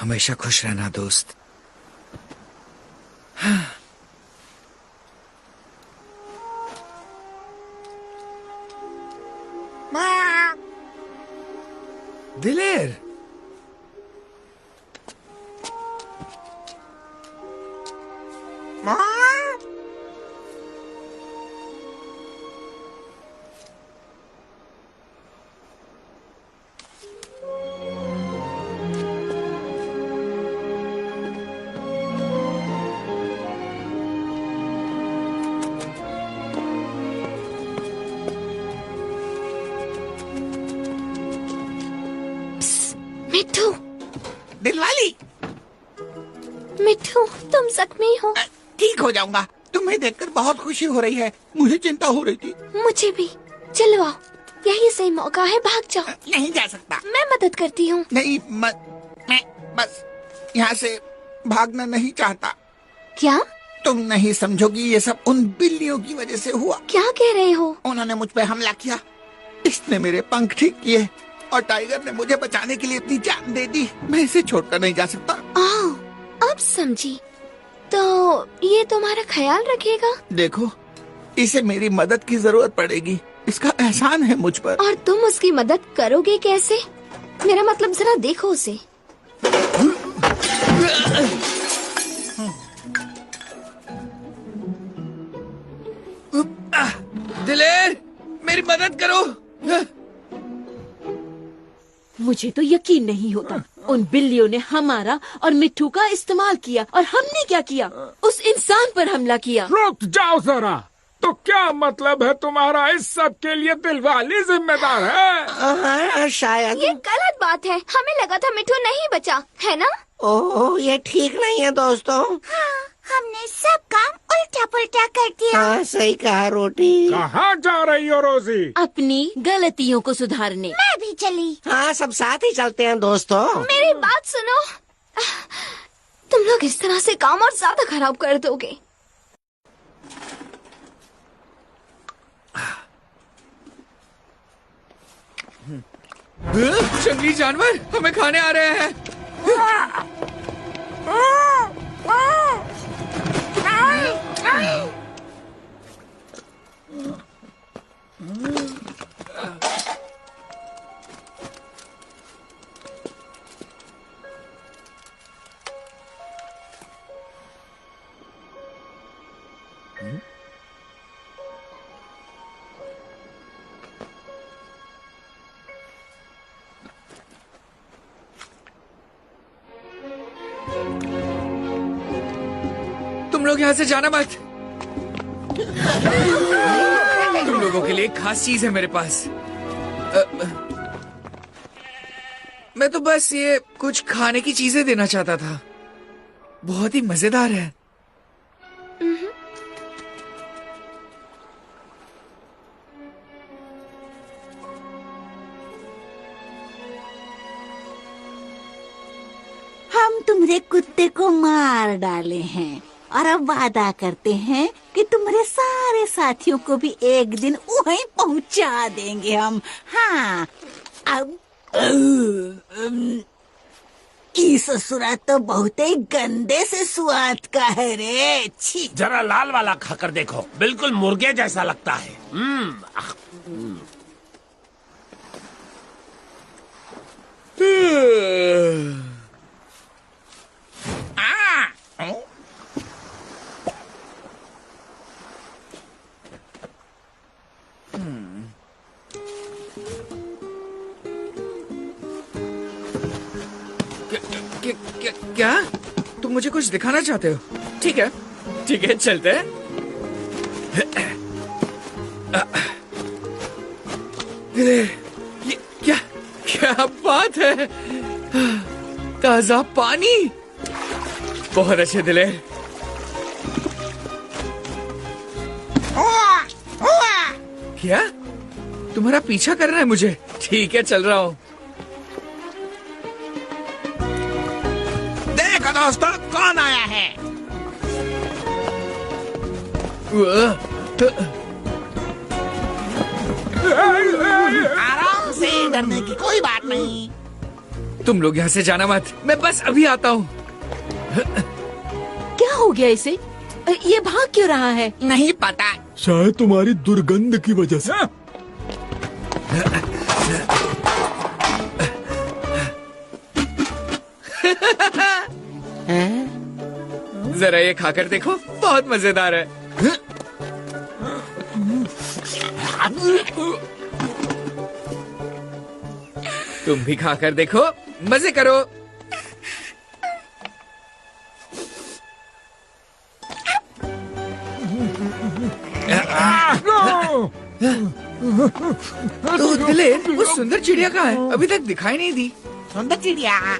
हमेशा खुश रहना दोस्त। दिलेर, मिट्टू, दिलवाली! मिट्टू, तुम जख्मी हो? ठीक हो जाऊंगा। तुम्हें देखकर बहुत खुशी हो रही है, मुझे चिंता हो रही थी। मुझे भी। चलो आओ, यही सही मौका है, भाग जाओ। नहीं जा सकता। मैं मदद करती हूँ। नहीं, मैं बस यहाँ से भागना नहीं चाहता। क्या? तुम नहीं समझोगी, ये सब उन बिल्लियों की वजह से हुआ। क्या कह रहे हो? उन्होंने मुझ पे हमला किया, इसने मेरे पंख ठीक किए और टाइगर ने मुझे बचाने के लिए इतनी जान दे दी। मैं इसे छोड़कर नहीं जा सकता। अब समझी। तो ये तुम्हारा ख्याल रखेगा? देखो, इसे मेरी मदद की जरूरत पड़ेगी, इसका एहसान है मुझ पर। और तुम उसकी मदद करोगे कैसे? मेरा मतलब जरा देखो उसे। दिलेर, मेरी मदद करो। मुझे तो यकीन नहीं होता, उन बिल्लियों ने हमारा और मिट्टू का इस्तेमाल किया और हमने क्या किया? उस इंसान पर हमला किया। रुक जाओ जरा, तो क्या मतलब है तुम्हारा? इस सब के लिए दिलवाली जिम्मेदार है? शायद ये गलत बात है। हमें लगा था मिट्टू नहीं बचा, है ना? ओह, ये ठीक नहीं है दोस्तों। हाँ, हमने सब काम उल्टा पुल्टा कर दिया। हाँ, सही कहा रोटी। कहाँ जा रही हो रोजी? अपनी गलतियों को सुधारने। मैं भी चली। हाँ, सब साथ ही चलते हैं दोस्तों। मेरी बात सुनो, तुम लोग इस तरह से काम और ज्यादा खराब कर दोगे। जंगली जानवर हमें खाने आ रहे हैं। तुम लोग यहाँ से जाना मत। तुम लोगों के लिए एक खास चीज है मेरे पास। मैं तो बस ये कुछ खाने की चीजें देना चाहता था। बहुत ही मजेदार है। हम तुम्हारे कुत्ते को मार डाले हैं और अब वादा करते हैं कि तुम्हारे सारे साथियों को भी एक दिन वहीं पहुंचा देंगे हम। हाँ, अब ई ससुरा तो बहुत ही गंदे से स्वाद का है रे। छी। जरा लाल वाला खाकर देखो, बिल्कुल मुर्गे जैसा लगता है। क्या तुम मुझे कुछ दिखाना चाहते हो? ठीक है, ठीक है, चलते हैं। ये क्या क्या बात है? ताजा पानी। बहुत अच्छे दिलेर। क्या तुम्हारा पीछा करना है मुझे? ठीक है, चल रहा हूँ। देखो दोस्तों, कौन आया है? आराम से, डरने की कोई बात नहीं। तुम लोग यहाँ से जाना मत, मैं बस अभी आता हूँ। क्या हो गया इसे? ये भाग क्यों रहा है? नहीं पता। शायद तुम्हारी दुर्गंध की वजह से। जरा ये खाकर देखो, बहुत मजेदार है। तुम भी खाकर देखो, मजे करो। तो दिलेर, वो सुंदर चिड़िया कहाँ है? अभी तक दिखाई नहीं दी। सुंदर चिड़िया?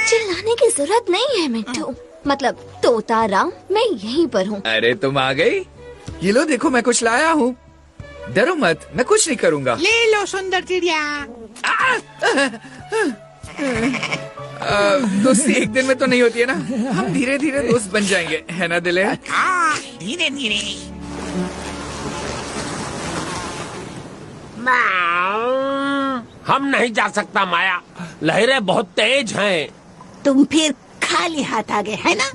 चिल्लाने की जरूरत नहीं है मिट्टू। मतलब तोता राम, मैं यहीं पर हूँ। अरे तुम आ गई। ये लो देखो, मैं कुछ लाया हूँ। डरो मत, मैं कुछ नहीं करूँगा। ले लो सुंदर चिड़िया। दोस्ती एक दिन में तो नहीं होती है ना, हम धीरे धीरे दोस्त बन जाएंगे, है ना दिलेर? धीरे धीरे। हम नहीं जा सकता माया, लहरें बहुत तेज हैं। तुम फिर खाली हाथ आ गए है ना?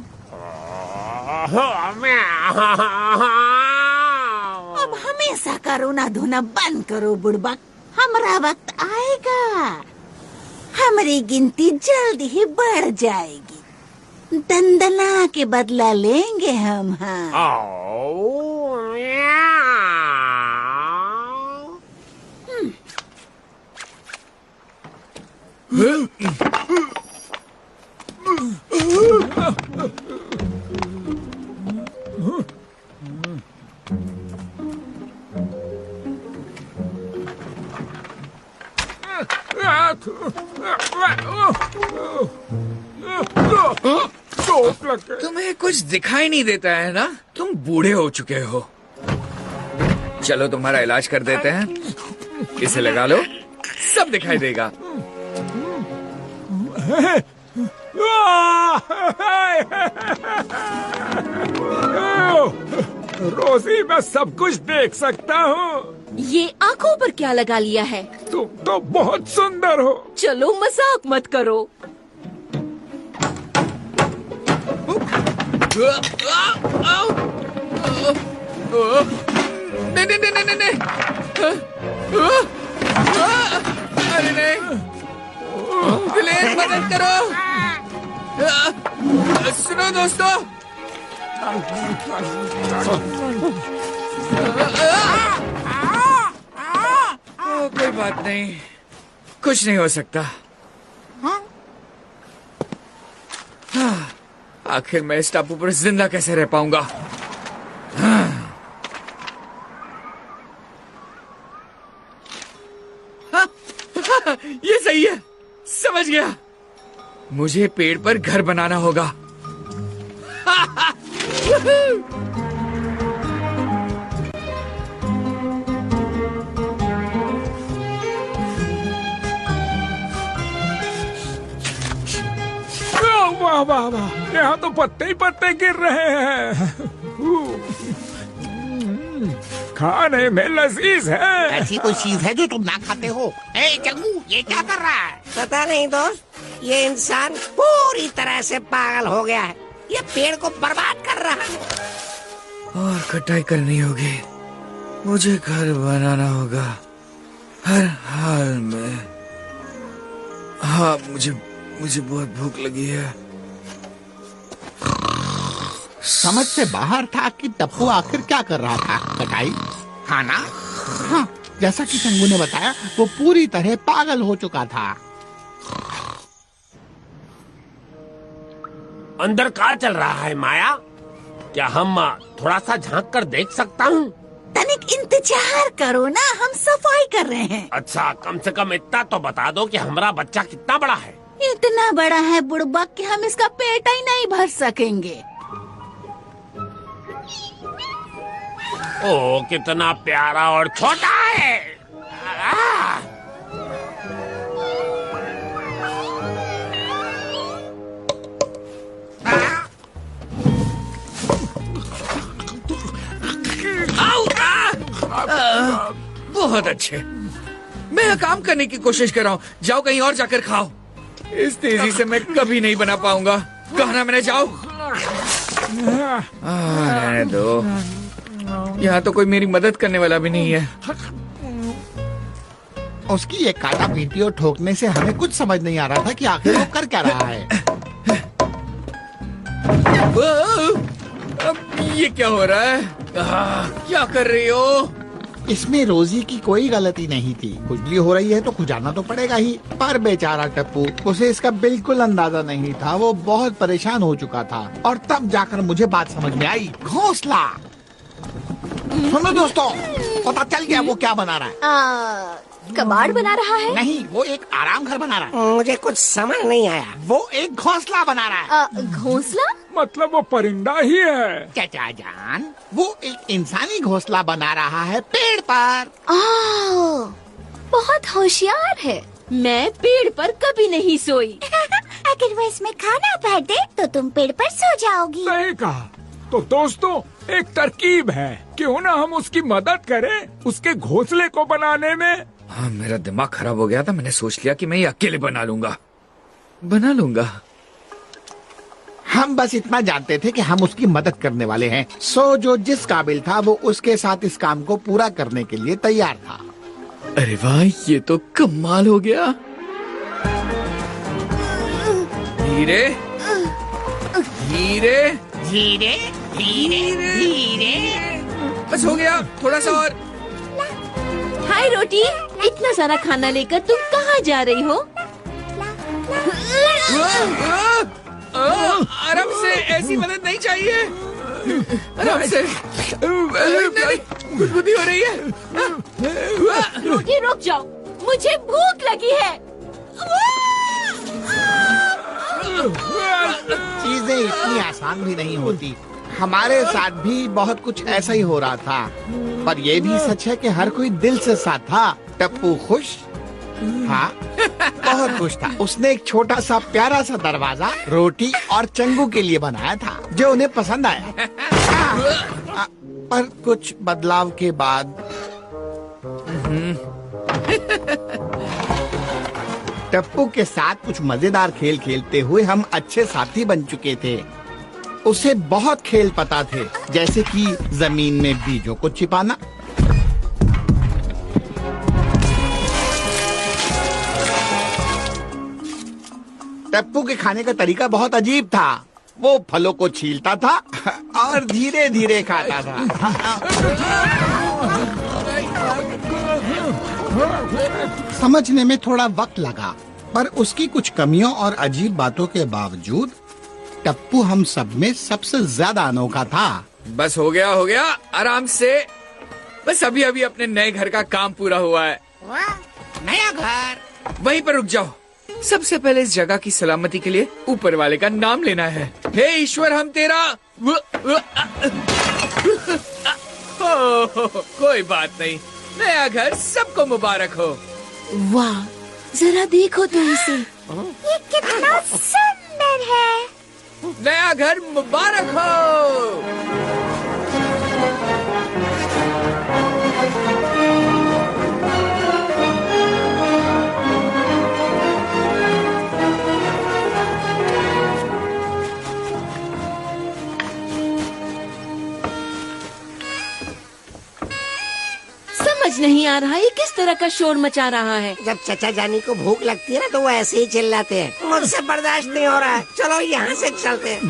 अब हमेशा का रोना धोना बंद करो बुड़बक। हमारा वक्त आएगा, हमारी गिनती जल्दी ही बढ़ जाएगी। दंदना के बदला लेंगे हम। हाँ तुम्हें कुछ दिखाई नहीं देता है ना? तुम बूढ़े हो चुके हो। चलो तुम्हारा इलाज कर देते हैं, इसे लगा लो, सब दिखाई देगा। रोजी, मैं सब कुछ देख सकता हूँ। ये आंखों पर क्या लगा लिया है? तुम तो बहुत सुंदर हो। चलो मजाक मत करो। नहीं नहीं नहीं नहीं नहीं, अरे नहीं, दिलेर मदद करो। सुनो दोस्तों, कोई बात नहीं, कुछ नहीं हो सकता। आखिर मैं इस टापू पर जिंदा कैसे रह पाऊंगा? ये सही है, समझ गया। मुझे पेड़ पर घर बनाना होगा। वाह वाह वाह, यहाँ तो पत्ते ही पत्ते गिर रहे हैं। खाने में लजीज है। ऐसी कोई चीज है जो तुम ना खाते हो? ए जग्गू, ये क्या कर रहा है? पता नहीं दोस्त, ये इंसान पूरी तरह से पागल हो गया है। ये पेड़ को बर्बाद कर रहा है। और कटाई करनी होगी, मुझे घर बनाना होगा हर हाल में। हाँ, मुझे बहुत भूख लगी है। समझ से बाहर था कि टप्पू आखिर क्या कर रहा था। कटाई, खाना। हाँ, जैसा कि चंगू ने बताया, वो पूरी तरह पागल हो चुका था। अंदर क्या चल रहा है माया? क्या हम थोड़ा सा झांक कर देख सकता हूँ? तनिक इंतजार करो ना, हम सफाई कर रहे हैं। अच्छा, कम से कम इतना तो बता दो कि हमारा बच्चा कितना बड़ा है? इतना बड़ा है बुड़बक कि हम इसका पेट ही नहीं भर सकेंगे। ओ, कितना प्यारा और छोटा है। बहुत अच्छे, मैं काम करने की कोशिश कर रहा हूँ। जाओ कहीं और जाकर खाओ। इस तेजी से मैं कभी नहीं बना पाऊंगा। कहा ना मैंने, जाओ। रहने दो, यहाँ तो कोई मेरी मदद करने वाला भी नहीं है। उसकी ये काटा पीटी और ठोकने से हमें कुछ समझ नहीं आ रहा था कि आखिर वो कर क्या रहा है। ये क्या हो रहा है? क्या कर रही हो? इसमें रोजी की कोई गलती नहीं थी। खुजली हो रही है तो खुजाना तो पड़ेगा ही। पर बेचारा टप्पू, उसे इसका बिल्कुल अंदाजा नहीं था। वो बहुत परेशान हो चुका था और तब जाकर मुझे बात समझ में आई। घोंसला। सुनो दोस्तों, पता चल गया वो क्या बना रहा है। कबाड़ बना रहा है? नहीं, वो एक आराम घर बना रहा है। मुझे कुछ समझ नहीं आया। वो एक घोंसला बना रहा है। घोंसला? मतलब वो परिंदा ही है। चाचा जान, वो एक इंसानी घोंसला बना रहा है पेड़ पर। बहुत होशियार है। मैं पेड़ पर कभी नहीं सोई। अगर वो इसमें खाना भर दे तो तुम पेड़ पर सो जाओगी। सही कहा। तो दोस्तों, एक तरकीब है, क्यों ना हम उसकी मदद करें उसके घोंसले को बनाने में। हाँ, मेरा दिमाग खराब हो गया था। मैंने सोच लिया कि मैं ये अकेले बना लूंगा। हम बस इतना जानते थे कि हम उसकी मदद करने वाले हैं। सो जो जिस काबिल था वो उसके साथ इस काम को पूरा करने के लिए तैयार था। अरे वाह, ये तो कमाल हो गया। धीरे धीरे धीरे धीरे धीरे। बस हो गया, थोड़ा सा और। हाय रोटी, इतना सारा खाना लेकर तुम कहाँ जा रही हो? आराम से, ऐसी मदद नहीं चाहिए। आराम से। गुदगुदी हो रही है। रोटी रुक जाओ, मुझे भूख लगी है। चीजें इतनी आसान भी नहीं होती। हमारे साथ भी बहुत कुछ ऐसा ही हो रहा था, पर ये भी सच है कि हर कोई दिल से साथ था। टप्पू खुश हाँ, बहुत खुश था। उसने एक छोटा सा प्यारा सा दरवाजा रोटी और चंगू के लिए बनाया था, जो उन्हें पसंद आया। पर कुछ बदलाव के बाद टप्पू के साथ कुछ मजेदार खेल खेलते हुए हम अच्छे साथी बन चुके थे। उसे बहुत खेल पता थे, जैसे कि जमीन में बीजों को छिपाना, टप्पू के खाने का तरीका बहुत अजीब था। वो फलों को छीलता था और धीरे धीरे खाता था। समझने में थोड़ा वक्त लगा, पर उसकी कुछ कमियों और अजीब बातों के बावजूद टप्पू हम सब में सबसे ज्यादा अनोखा था। बस हो गया, आराम से। बस अभी अभी अपने नए घर का काम पूरा हुआ है। नया घर? वहीं पर रुक जाओ। सबसे पहले इस जगह की सलामती के लिए ऊपर वाले का नाम लेना है। हे ईश्वर, हम तेरा कोई बात नहीं, नया घर सबको मुबारक हो। वाह, जरा देखो तो इसे। ये कितना सुंदर है। नया घर मुबारक हो। समझ नहीं आ रहा ये किस तरह का शोर मचा रहा है। जब चचा जानी को भूख लगती है ना तो वो ऐसे ही चिल्लाते हैं। मुझसे बर्दाश्त नहीं हो रहा है, चलो यहाँ से चलते हैं।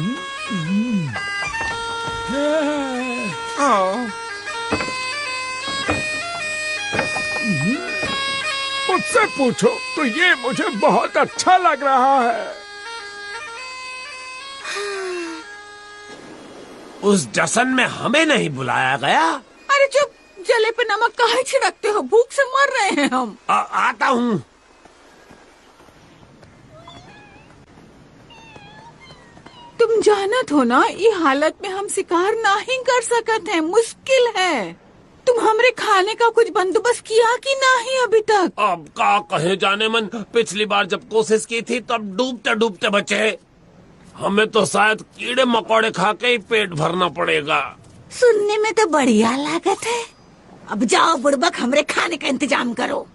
मुझसे पूछो तो ये मुझे बहुत अच्छा लग रहा है। उस जश्न में हमें नहीं बुलाया गया। अरे चुप, जले पे नमक काहे छिड़कते हो? भूख से मर रहे हैं हम। आता हूँ। तुम जानत हो ना, ये हालत में हम शिकार नहीं कर सकते हैं, मुश्किल है। तुम हमरे खाने का कुछ बंदोबस्त किया कि नहीं अभी तक? अब का कहे जाने मन, पिछली बार जब कोशिश की थी तब डूबते डूबते बचे। हमें तो शायद कीड़े मकोड़े खा के ही पेट भरना पड़ेगा। सुनने में तो बढ़िया लागत है। अब जाओ बुड़बक, हमरे खाने का इंतजाम करो।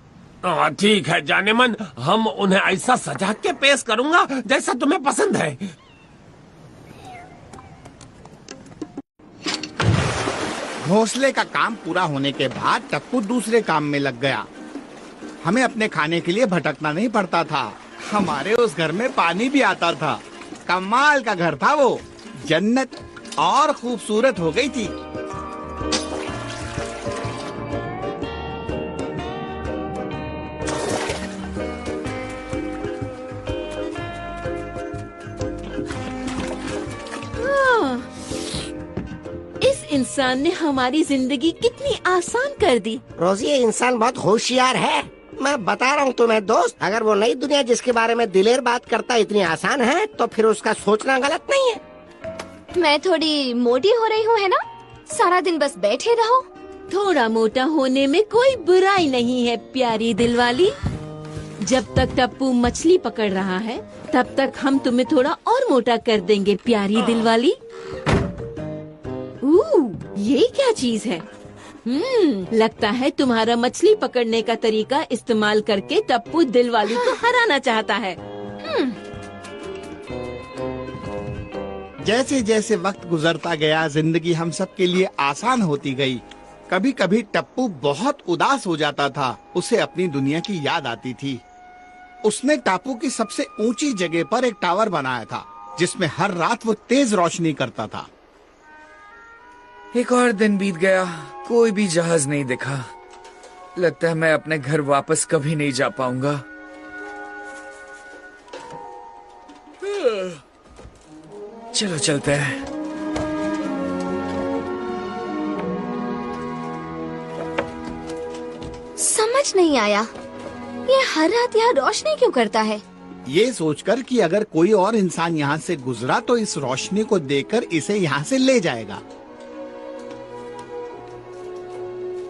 ठीक है जाने मन, हम उन्हें ऐसा सजा के पेश करूंगा जैसा तुम्हें पसंद है। घोंसले का काम पूरा होने के बाद टप्पू दूसरे काम में लग गया। हमें अपने खाने के लिए भटकना नहीं पड़ता था। हमारे उस घर में पानी भी आता था। कमाल का घर था वो, जन्नत और खूबसूरत हो गई थी। इस इंसान ने हमारी जिंदगी कितनी आसान कर दी। रोजी, ये इंसान बहुत होशियार है। मैं बता रहा हूँ तुम्हें दोस्त, अगर वो नई दुनिया जिसके बारे में दिलेर बात करता इतनी आसान है तो फिर उसका सोचना गलत नहीं है। मैं थोड़ी मोटी हो रही हूँ, है ना? सारा दिन बस बैठे रहो। थोड़ा मोटा होने में कोई बुराई नहीं है प्यारी दिलवाली। जब तक टप्पू मछली पकड़ रहा है तब तक हम तुम्हें थोड़ा और मोटा कर देंगे प्यारी दिलवाली। ये क्या चीज है? लगता है तुम्हारा मछली पकड़ने का तरीका इस्तेमाल करके टप्पू दिलवाली को हराना चाहता है। जैसे जैसे वक्त गुजरता गया जिंदगी हम सब के लिए आसान होती गई। कभी कभी टप्पू बहुत उदास हो जाता था, उसे अपनी दुनिया की याद आती थी। उसने टापू की सबसे ऊंची जगह पर एक टावर बनाया था जिसमें हर रात वो तेज रोशनी करता था। एक और दिन बीत गया, कोई भी जहाज नहीं दिखा। लगता है मैं अपने घर वापस कभी नहीं जा पाऊंगा। चलो चलते हैं। समझ नहीं आया, ये हर रात यहाँ रोशनी क्यों करता है? ये सोचकर कि अगर कोई और इंसान यहाँ से गुजरा तो इस रोशनी को देखकर इसे यहाँ से ले जाएगा।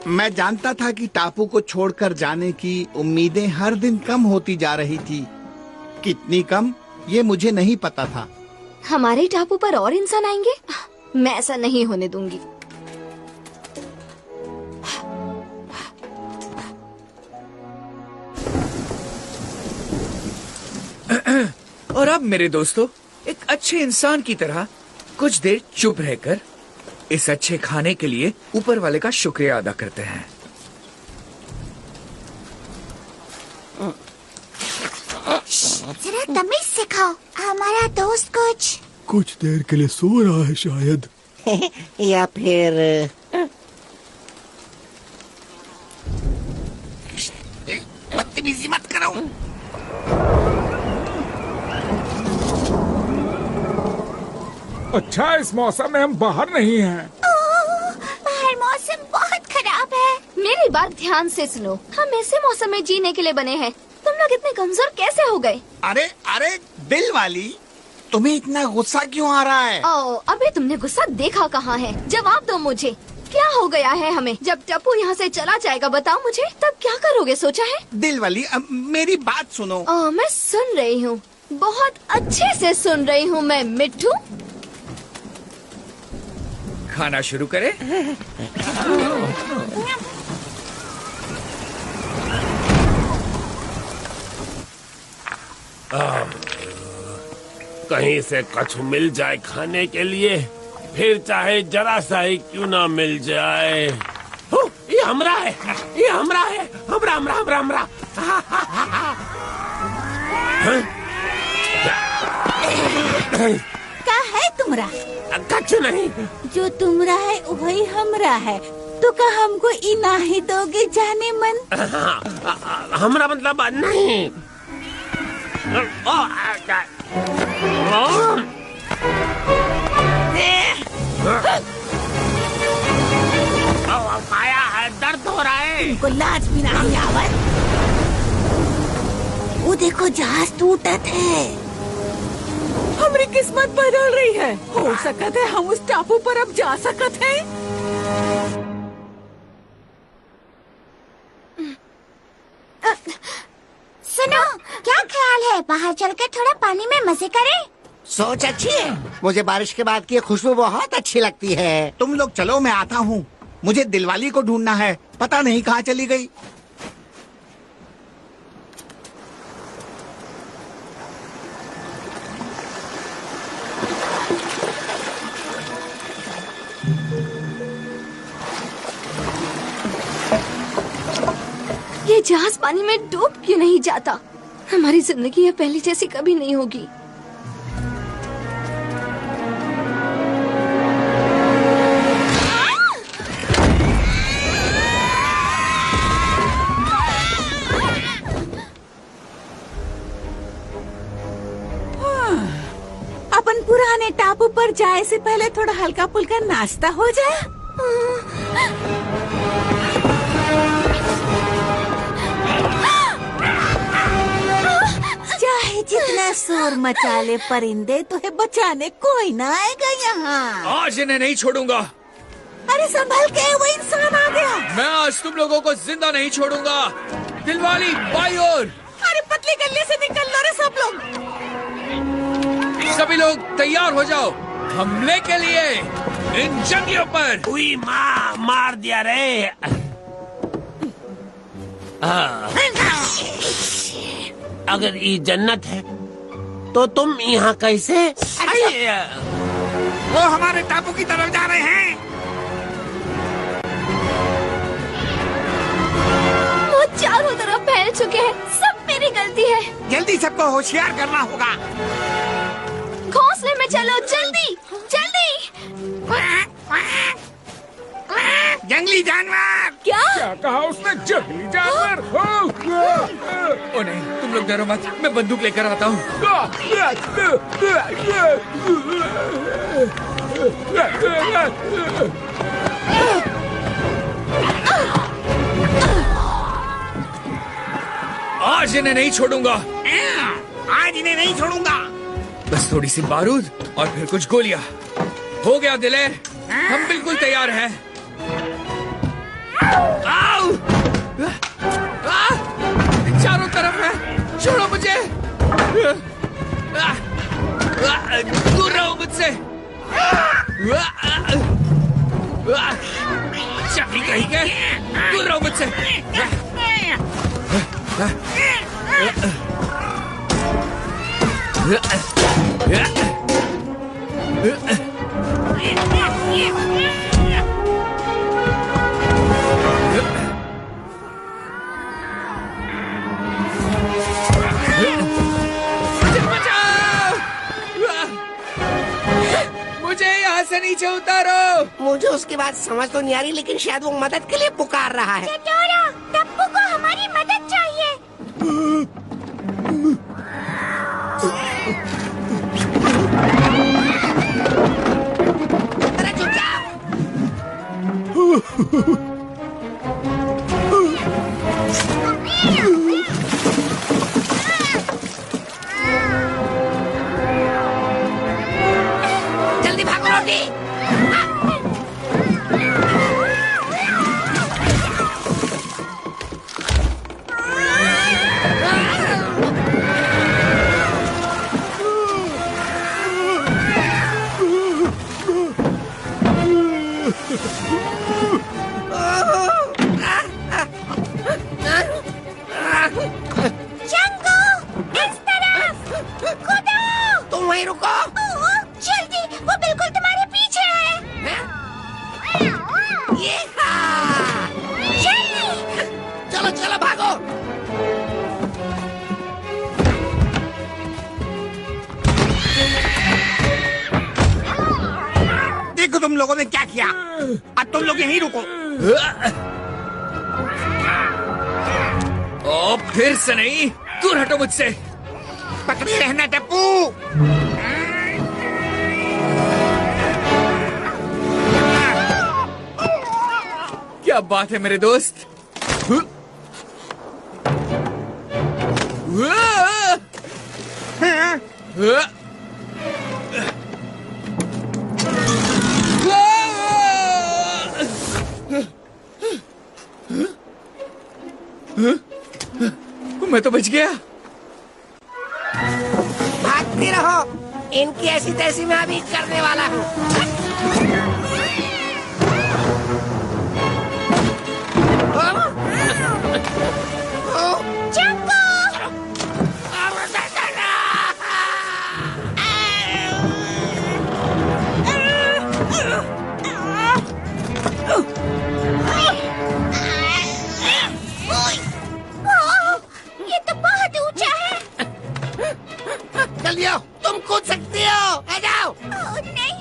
मैं जानता था कि टापू को छोड़कर जाने की उम्मीदें हर दिन कम होती जा रही थी। कितनी कम ये मुझे नहीं पता था। हमारे टापू पर और इंसान आएंगे? मैं ऐसा नहीं होने दूंगी। और अब मेरे दोस्तों, एक अच्छे इंसान की तरह कुछ देर चुप रहकर इस अच्छे खाने के लिए ऊपर वाले का शुक्रिया अदा करते हैं। जरा तमीज सिखाओ, हमारा दोस्त कुछ देर के लिए सो रहा है शायद। या फिर बदतमीजी मत करो। अच्छा, इस मौसम में हम बाहर नहीं हैं। बाहर मौसम बहुत खराब है। मेरी बात ध्यान से सुनो, हम ऐसे मौसम में जीने के लिए बने हैं। तुम लोग इतने कमजोर कैसे हो गए? अरे अरे दिल वाली, तुम्हें इतना गुस्सा क्यों आ रहा है? अबे तुमने गुस्सा देखा कहाँ है? जवाब दो मुझे, क्या हो गया है हमें? जब टप्पू यहाँ से चला जाएगा बताओ मुझे, तब क्या करोगे? सोचा है? दिल वाली, अब मेरी बात सुनो। मैं सुन रही हूँ, बहुत अच्छे से सुन रही हूँ मैं मिट्ठू। खाना शुरू करें? कहीं से कछु मिल जाए खाने के लिए, फिर चाहे जरा सा ही क्यों ना मिल जाए। ये हमरा है, ये हमरा है, हमरा हमरा हमरा हमरा। क्या है तुमरा? कछु नहीं। जो तुमरा है वही हमरा है। तो क्या हमको इना ही दोगे जाने मन? हमरा मतलब नहीं। पाया है, दर्द हो रहा है। इनको लाज भी नहीं आवत। वो देखो जहाज टूटत है। हमारी किस्मत बदल रही है। हो सकत है हम उस टापू पर अब जा सकत हैं। सुनो, क्या ख्याल है बाहर चलकर थोड़ा पानी में मजे करें? सोच अच्छी है। मुझे बारिश के बाद की खुशबू बहुत अच्छी लगती है। तुम लोग चलो, मैं आता हूँ। मुझे दिलवाली को ढूंढना है, पता नहीं कहाँ चली गई। ये जहाज पानी में डूब क्यों नहीं जाता? हमारी जिंदगी ये पहले जैसी कभी नहीं होगी। अपन पुराने टापू पर जाए से पहले थोड़ा हल्का फुल्का नाश्ता हो जाए। चाहे जितना शोर मचा ले परिंदे, तुम्हें बचाने कोई ना आएगा यहाँ। आज इन्हें नहीं छोड़ूंगा। अरे संभल के, वो इंसान आ गया। मैं आज तुम लोगों को जिंदा नहीं छोड़ूंगा। दिलवाली बाई ओर। अरे पतली गली से निकल लो रे सब लोग। सभी लोग तैयार हो जाओ हमले के लिए इन जंगियों पर। उई माँ, मार दिया रे। अगर ये जन्नत है तो तुम यहाँ कैसे? वो हमारे टापू की तरफ जा रहे हैं। वो चारों तरफ फैल चुके हैं, सब मेरी गलती है। जल्दी सबको होशियार करना होगा। घोंसले में चलो, जल्दी जल्दी। जंगली जानवर। क्या कहा उसने? जंगली जानवर। ओ नहीं, तुम लोग डरो मत, मैं बंदूक लेकर आता हूँ। आज इन्हें नहीं छोड़ूंगा। आज इन्हें नहीं छोड़ूंगा। बस थोड़ी सी बारूद और फिर कुछ गोलियां। हो गया दिलेर, हम बिल्कुल तैयार हैं। आओ! चारों तरफ है, छोड़ो मुझे। दूर रहो मुझसे। चाबी कहीं के, दूर रहो मुझसे। मुझे यहाँ से नीचे उतारो। मुझे उसकी बात समझ तो नहीं आ रही, लेकिन शायद वो मदद के लिए पुकार रहा है। चटोरा, टप्पू को हमारी मदद चाहिए। अरे चुप जाओ। जल्दी भागो रोटी। जंगू, इस तरफ कूदो। तुम वहीं रुको। जल्दी, वो बिल्कुल तुम्हारे पीछे है। ये जल्दी। चलो चलो भागो। देखो तुम लोगों ने क्या किया। अब तुम लोग यहीं रुको। ओ फिर से नहीं, दूर हटो मुझसे। पकड़े रहना टप्पू। क्या बात है मेरे दोस्त। मैं तो बच गया। भागती रहो, इनकी ऐसी तैसी मैं अभी करने वाला हूँ। ये तो बहुत ऊंचा है। जल्दी आओ, तुम कूद सकती हो। आ जाओ। नहीं,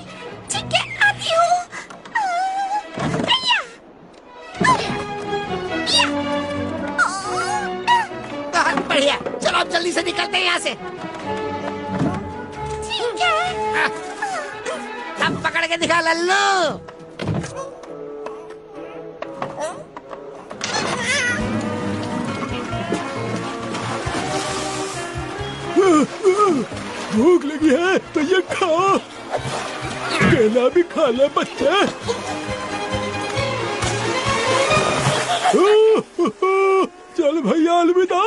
ठीक है, आती हूँ। बहुत बढ़िया, चलो अब जल्दी से निकलते हैं यहाँ से। ठीक है। अब पकड़ के दिखा लल्लू। भूख लगी है तो ये खा। केला भी खा ले बच्चे। चल भैया अलविदा।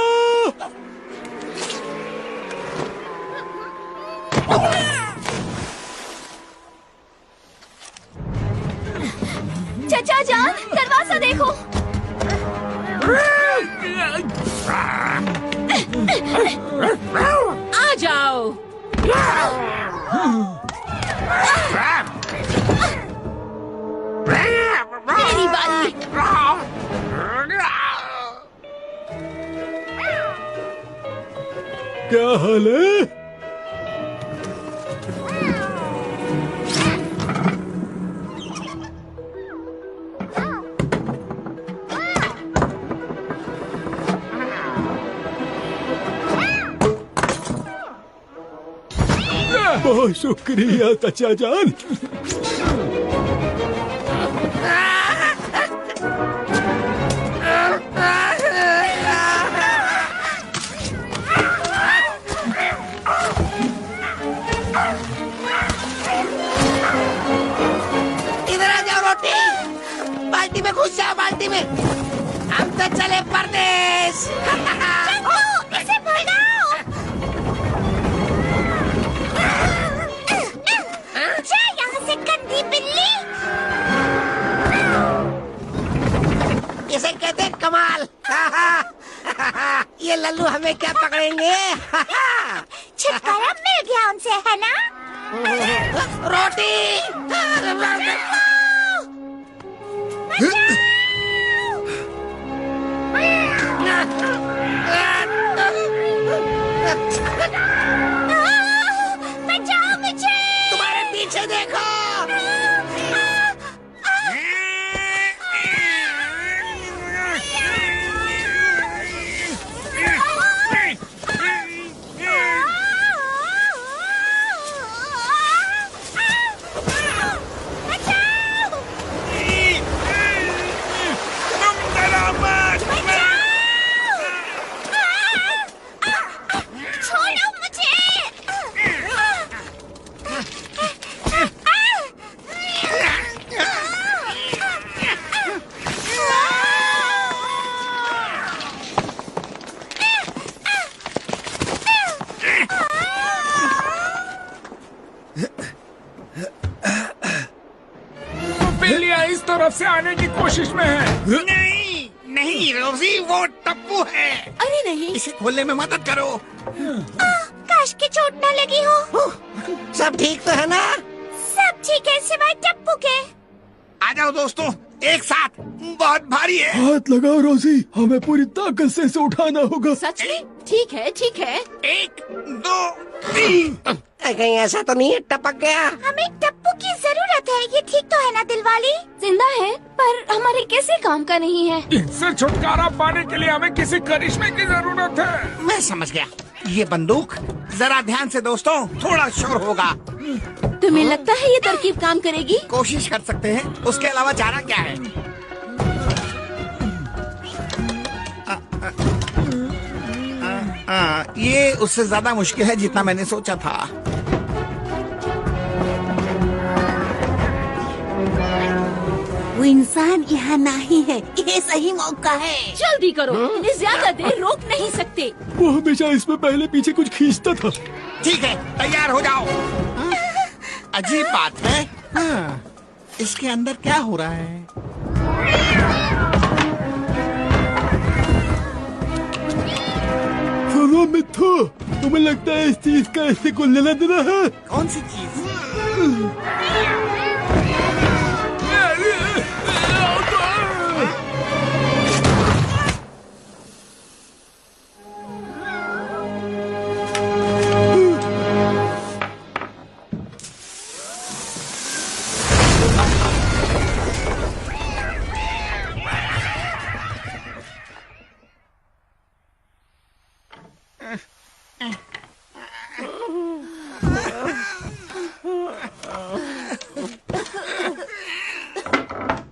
देखो। आ जाओ। मेरी बारी। क्या हाल है? बहुत शुक्रिया चाचा जान। इधर आ जाओ रोटी, बाल्टी में घुस जाओ, बाल्टी में। हम तो चले परदेश। इसे भगाओ। जा यहाँ से गंदी बिल्ली। इसे कहते हैं कमाल। ये लल्लू हमें क्या पकड़ेंगे? छुटकारा मिल गया उनसे, है ना? रोटी। बचाओ मुझे। तुम्हारे पीछे देखो। छोड़ो मुझे। बिल्लियाँ इस तरफ से आने की कोशिश में है। नहीं नहीं रोजी, वो टप्पू है। अरे नहीं, इसे खोलने में मदद करो। काश की चोट न लगी हो। सब ठीक तो है ना? सब ठीक है सिवाय टप्पू के। आ जाओ दोस्तों, एक साथ। बहुत भारी है। हाथ लगाओ रोजी, हमें पूरी ताकत से इसे उठाना होगा। सच में? ठीक है, ठीक है। 1 2 3। कहीं ऐसा तो नहीं है टपक गया? हमें टप्पू की जरूरत है। ये ठीक तो है ना दिलवाली? जिंदा है पर हमारे किसी काम का नहीं है। इनसे छुटकारा पाने के लिए हमें किसी करिश्मे की जरूरत है। मैं समझ गया। ये बंदूक, जरा ध्यान से दोस्तों, थोड़ा शोर होगा। तुम्हें लगता है ये तरकीब काम करेगी? कोशिश कर सकते हैं, उसके अलावा चारा क्या है? ये उससे ज्यादा मुश्किल है जितना मैंने सोचा था। वो इंसान यहाँ नहीं है, ये सही मौका है। जल्दी करो, इन्हें ज्यादा देर रोक नहीं सकते। वो हमेशा इसमें पहले पीछे कुछ खींचता था। ठीक है, तैयार हो जाओ। अजीब बात है। इसके अंदर क्या हो रहा है? सुनो मिट्ठू, तुम्हें लगता है इस चीज का इससे कोई लेना देना है? कौन सी चीज?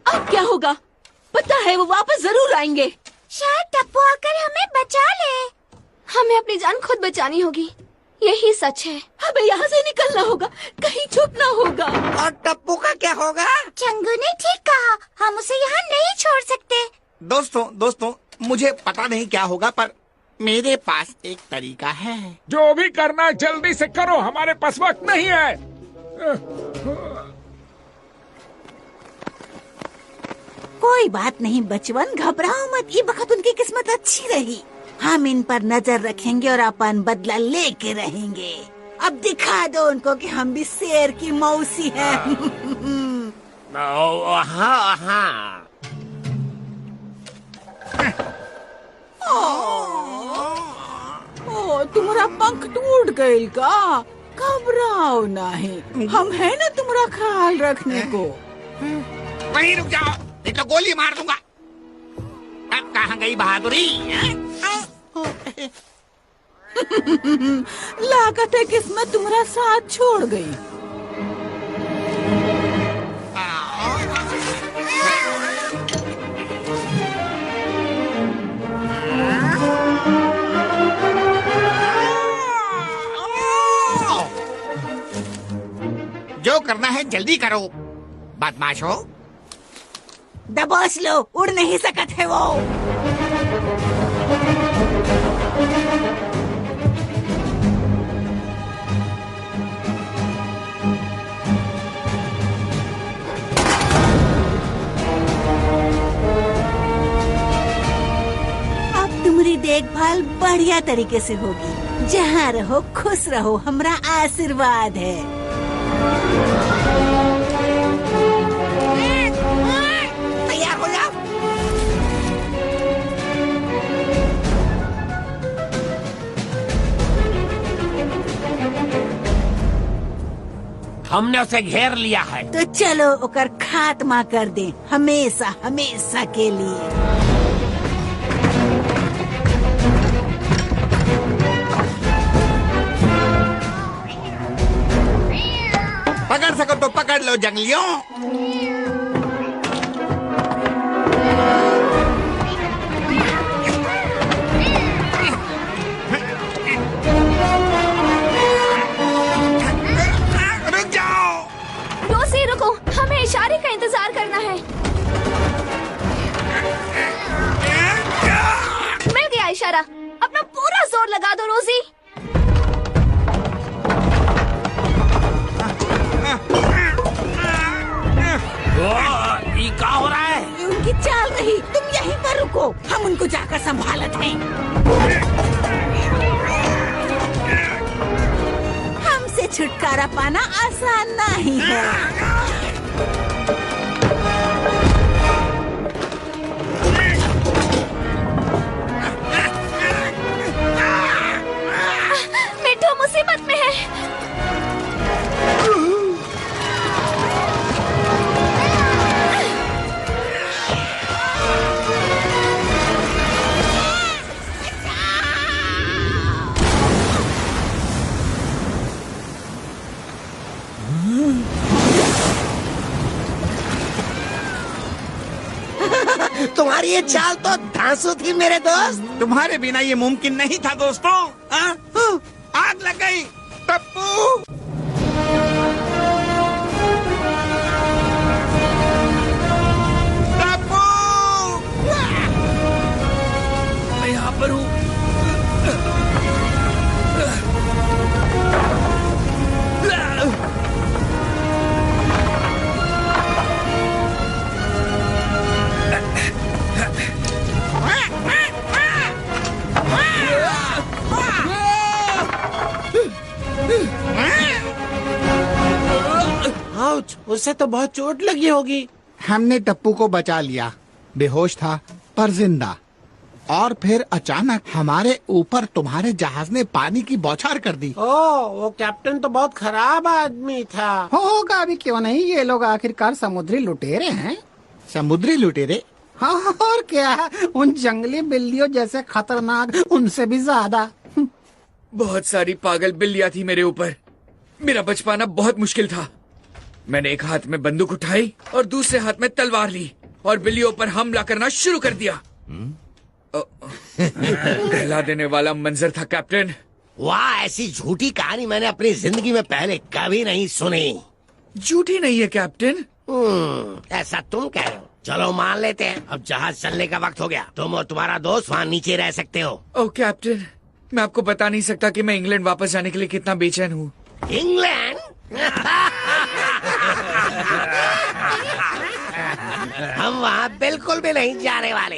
अब क्या होगा? पता है वो वापस जरूर आएंगे। शायद टप्पू आकर हमें बचा ले। हमें अपनी जान खुद बचानी होगी, यही सच है। हमें यहाँ से निकलना होगा, कहीं छुपना होगा। और टप्पू का क्या होगा? चंगू ने ठीक कहा, हम उसे यहाँ नहीं छोड़ सकते। दोस्तों, मुझे पता नहीं क्या होगा, पर मेरे पास एक तरीका है। जो भी करना है जल्दी से करो, हमारे पास वक्त नहीं है। कोई बात नहीं बचवन, घबराओ मत। ये वक्त उनकी किस्मत अच्छी रही। हम इन पर नजर रखेंगे और अपन बदला लेके रहेंगे। अब दिखा दो उनको कि हम भी शेर की मौसी हैं। हाँ हाँ। ओ, तुम्हारा पंख टूट गई का? घबराओ नहीं, हम है ना तुम्हारा ख्याल रखने को। वहीं रुक जाओ, नहीं तो गोली मार दूंगा। अब कहाँ गई बहादुरी? लागत है किस्मत तुम्हारा साथ छोड़ गई। जो करना है जल्दी करो बदमाशो। दबोच लो, उड़ नहीं सकत है वो। अब तुम्हारी देखभाल बढ़िया तरीके से होगी। जहाँ रहो खुश रहो, हमारा आशीर्वाद है। तैयार हो जाओ। हमने उसे घेर लिया है। तो चलो ओकर खात्मा कर दे, हमेशा हमेशा के लिए। पकड़ सको तो पकड़ लो जंगलियों। रुक जाओ। रोसी रुको, हमें इशारे का इंतजार करना है। मिल गया इशारा, अपना पूरा जोर लगा दो रोजी। ये क्या हो रहा है? ये उनकी चाल रही, तुम यहीं पर रुको, हम उनको जाकर संभालत हैं। हमसे छुटकारा पाना आसान नहीं है। मिठू मुसीबत में है। तुम्हारी ये चाल तो धांसू थी मेरे दोस्त। तुम्हारे बिना ये मुमकिन नहीं था दोस्तों। आग लग गई। टप्पू टप्पू, मैं यहाँ पर हूँ। उससे तो बहुत चोट लगी होगी। हमने टप्पू को बचा लिया, बेहोश था पर जिंदा। और फिर अचानक हमारे ऊपर तुम्हारे जहाज ने पानी की बौछार कर दी। वो कैप्टन तो बहुत खराब आदमी था। होगा भी क्यों नहीं, ये लोग आखिरकार समुद्री लुटेरे हैं। समुद्री लुटेरे? हाँ और क्या, उन जंगली बिल्लियों जैसे खतरनाक, उनसे भी ज्यादा। बहुत सारी पागल बिल्लियां थी मेरे ऊपर। मेरा बच पाना बहुत मुश्किल था। मैंने एक हाथ में बंदूक उठाई और दूसरे हाथ में तलवार ली और बिल्लियों पर हमला करना शुरू कर दिया। दहला देने वाला मंजर था कैप्टन। वाह, ऐसी झूठी कहानी मैंने अपनी जिंदगी में पहले कभी नहीं सुनी। झूठी नहीं है कैप्टन। ऐसा तुम कह रहे हो। चलो मान लेते हैं, अब जहाज चलने का वक्त हो गया। तुम और तुम्हारा दोस्त वहाँ नीचे रह सकते हो। ओह कैप्टन, मैं आपको बता नहीं सकता कि मैं इंग्लैंड वापस जाने के लिए कितना बेचैन हूँ। इंग्लैंड? हम वहाँ बिल्कुल भी नहीं जाने वाले।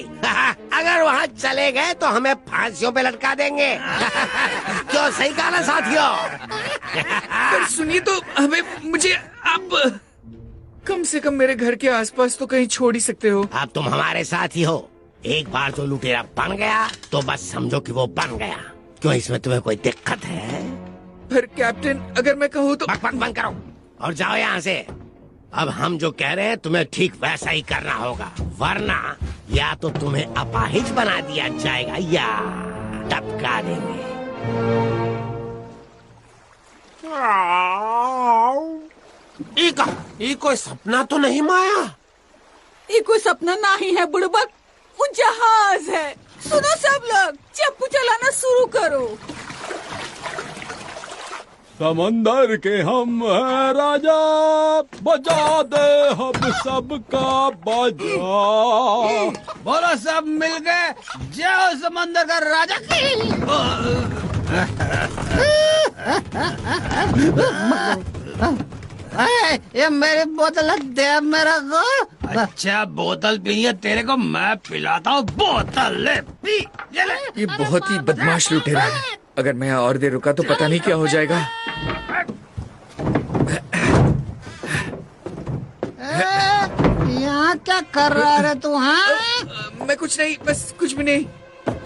अगर वहाँ चले गए तो हमें फांसियों पे लटका देंगे। क्यों, सही कहा ना साथियों? पर सुनिए तो, हमें मुझे आप कम से कम मेरे घर के आसपास तो कहीं छोड़ ही सकते हो। अब तुम हमारे साथ ही हो। एक बार जो लुटेरा बन गया तो बस समझो कि वो बन गया। क्यों, इसमें तुम्हें कोई दिक्कत है? पर कैप्टन, अगर मैं कहूँ तो। बकबक बंद करो और जाओ यहाँ से। अब हम जो कह रहे हैं तुम्हें ठीक वैसा ही करना होगा, वरना या तो तुम्हें अपाहिज बना दिया जाएगा या टपका देंगे। ये कोई सपना तो नहीं माया? ये कोई सपना नहीं है बुड़बक, वो जहाज है। सुनो सब लोग, चप्पू चलाना शुरू करो। समंदर के हम है राजा, बजा दे हम सबका बाजा। बोलो सब मिल गए, जय समंदर का राजा की। ये मेरी बोतल दे मेरा को। अच्छा, बोतल पी है तेरे को मैं पिलाता हूँ। बोतल ले पी। ये बहुत ही बदमाश लुटेरा है। अगर मैं यहाँ और देर रुका तो पता नहीं क्या हो जाएगा। यहाँ क्या कर रहा है तू? हाँ, मैं कुछ नहीं, बस कुछ भी नहीं।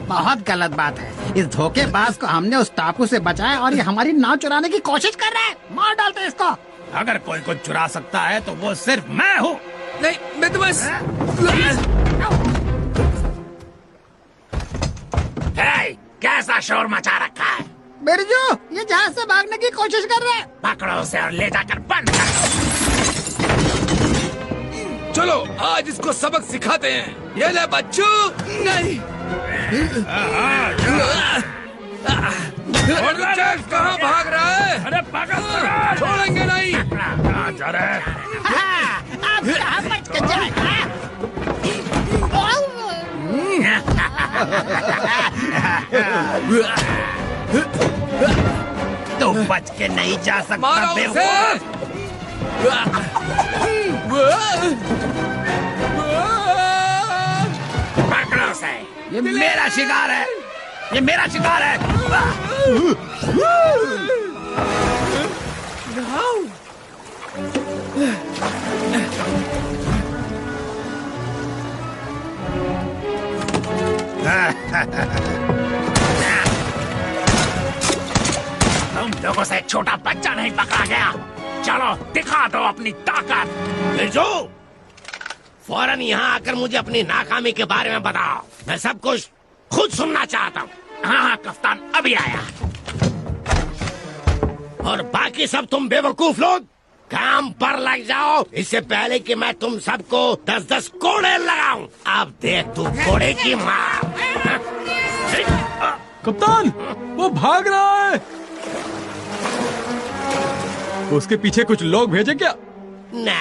बहुत गलत बात है। इस धोखेबाज को हमने उस टापू से बचाया और ये हमारी नाव चुराने की कोशिश कर रहा है। मार डालते इसको। अगर कोई को चुरा सकता है तो वो सिर्फ मैं हूँ। नहीं, मैं तो बस। कैसा शोर मचा रखा है? बिरजू, ये जहाज से भागने की कोशिश कर रहा है। पकड़ो उसे और ले जाकर बंद कर दो। चलो आज इसको सबक सिखाते हैं। ये ले बच्चों। नहीं। कहाँ भाग रहा है? अरे पागल, छोड़ेंगे नहीं। कहाँ जा रहा है? अब कहाँ बच के जाएगा? तो बच के नहीं जा सकता। मारो उसे। पकड़ो उसे। ये मेरा शिकार है, ये मेरा शिकार है। तुम लोगों से छोटा बच्चा नहीं पकड़ा गया। चलो दिखा दो अपनी ताकत। बिरजू, फौरन यहाँ आकर मुझे अपनी नाकामी के बारे में बताओ। मैं सब कुछ खुद सुनना चाहता हूँ। हाँ कप्तान, अभी आया। और बाकी सब तुम बेवकूफ लोग काम पर लग जाओ, इससे पहले कि मैं तुम सबको 10-10 कोड़े लगाऊं। अब देख तू कोड़े की मार। कप्तान, वो भाग रहा है। उसके पीछे कुछ लोग भेजे क्या? ना,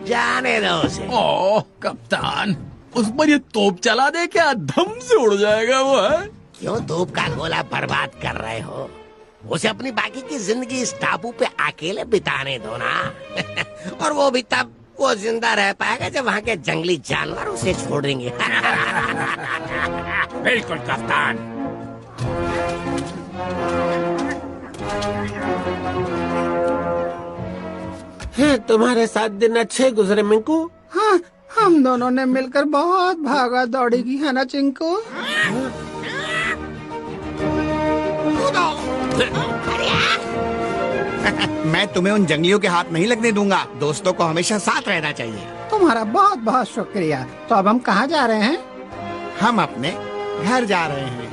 जाने दो उसे। ओह कप्तान, उस पर ये तोप चला दे, क्या धम से उड़ जाएगा वो है? क्यों तोप का गोला बर्बाद कर रहे हो? उसे अपनी बाकी की जिंदगी इस टापू पे अकेले बिताने दो ना। और वो भी तब वो जिंदा रह पाएगा जब वहाँ के जंगली जानवर उसे छोड़ेंगे। बिल्कुल कप्तान। तुम्हारे साथ दिन अच्छे गुजरे मिंकू? हाँ, हम दोनों ने मिलकर बहुत भागा दौड़ी की है ना चिंकू? मैं तुम्हें उन जंगलियों के हाथ नहीं लगने दूंगा। दोस्तों को हमेशा साथ रहना चाहिए। तुम्हारा बहुत बहुत शुक्रिया। तो अब हम कहाँ जा रहे हैं? हम अपने घर जा रहे हैं।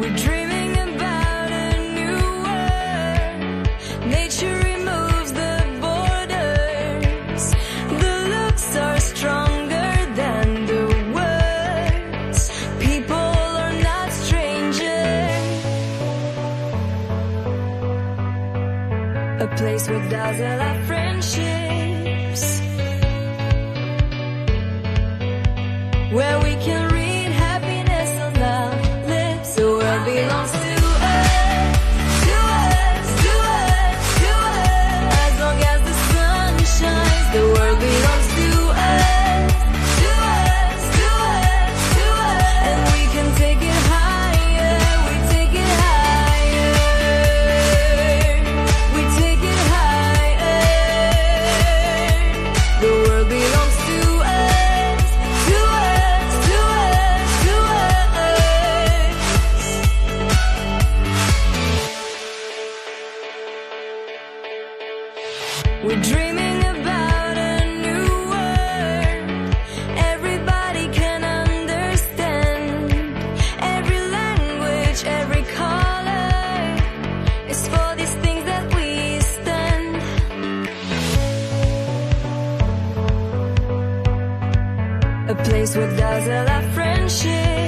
We're dreaming about a new world. Nature removes the borders. The looks are stronger than the words. People are not strangers. A place where dazzle our friendships. Where we can read happiness aloud. The world belongs to us, to us. A place where dazzle our friendship.